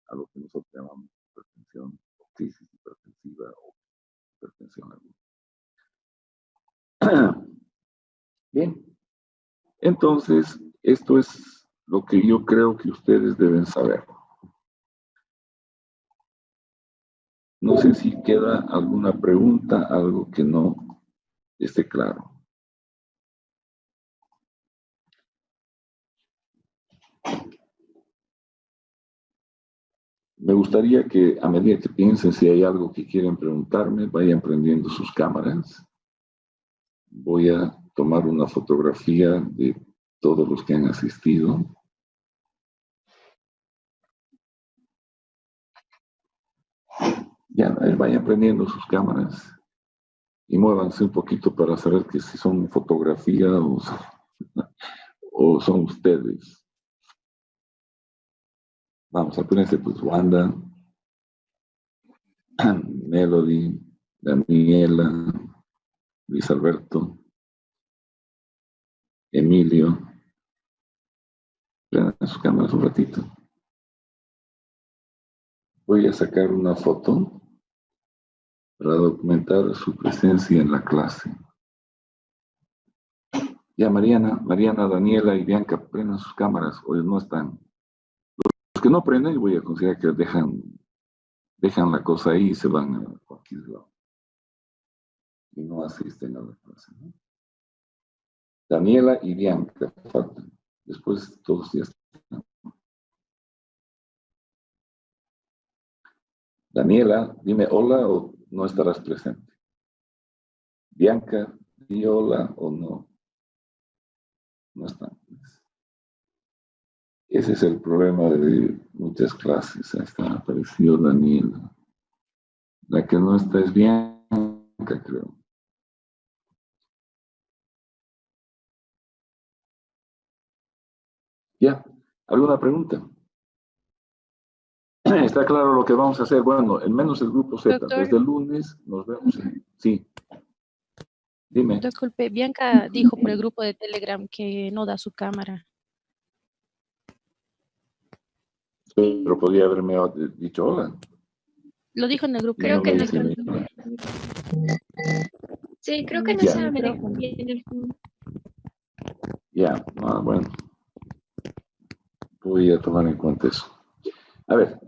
a lo que nosotros llamamos hipertensión o crisis hipertensiva o hipertensión aguda. Bien, entonces, esto es lo que yo creo que ustedes deben saber. No sé si queda alguna pregunta, algo que no esté claro. Me gustaría que a medida que piensen si hay algo que quieren preguntarme, vayan prendiendo sus cámaras. Voy a tomar una fotografía de todos los que han asistido. Ya, vayan prendiendo sus cámaras y muévanse un poquito para saber que si son fotografía o son ustedes. Vamos, apúrense pues Wanda, Melody, Daniela, Luis Alberto, Emilio. Prendan sus cámaras un ratito. Voy a sacar una foto para documentar su presencia en la clase. Ya Mariana, Daniela y Bianca, prendan sus cámaras, hoy no están. Los que no prenden, voy a considerar que dejan la cosa ahí y se van a cualquier lado. Y no asisten a la clase, ¿no? Daniela y Bianca faltan. Después todos ya están. Daniela, dime hola o no estarás presente. Bianca, di hola o no. No están. Ese es el problema de muchas clases. Ahí está, apareció Daniela. La que no está es Bianca, creo. Ya, ¿alguna pregunta? ¿Está claro lo que vamos a hacer? Bueno, al menos el grupo Z. Doctor. Desde el lunes nos vemos. Sí. Dime. Disculpe, Bianca dijo por el grupo de Telegram que no da su cámara. Pero podría haberme dicho hola. Lo dijo en el grupo. Creo No que me no dijo. Sí, creo que no Ya. se ve bien el Zoom. Ya, bueno. Voy a tomar en cuenta eso. A ver,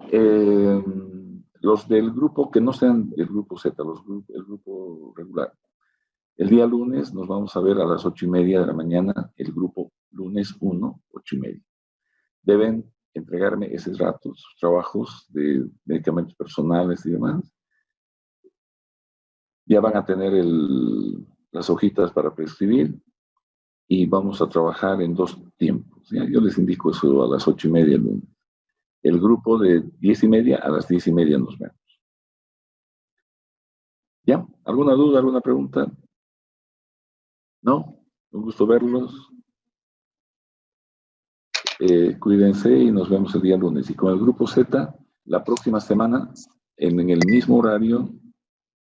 los del grupo que no sean el grupo Z, el grupo regular. El día lunes nos vamos a ver a las 8:30 de la mañana, el grupo lunes 1, 8:30. Deben entregarme ese rato, sus trabajos de medicamentos personales y demás. Ya van a tener las hojitas para prescribir y vamos a trabajar en 2 tiempos. ¿Ya? Yo les indico eso a las 8:30 el lunes. El grupo de 10:30 a las 10:30 nos vemos. ¿Ya? ¿Alguna duda, alguna pregunta? ¿No? Un gusto verlos. Cuídense y nos vemos el día lunes. Y con el grupo Z, la próxima semana, en el mismo horario,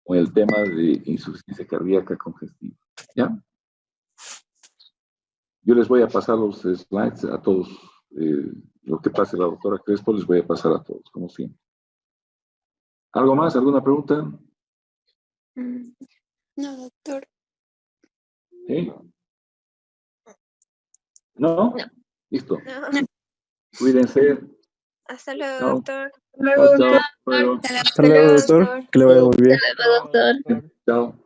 con el tema de insuficiencia cardíaca congestiva. ¿Ya? Yo les voy a pasar los slides a todos. Lo que pase la doctora Crespo les voy a pasar a todos, como siempre. ¿Algo más? ¿Alguna pregunta? No, doctor. ¿Sí? ¿No? No. Listo. No. Cuídense. Hasta luego, Chao. doctor. Chao, chao. Hasta luego. Hasta luego, doctor. Que le vaya muy bien. Hasta luego, doctor. Chao.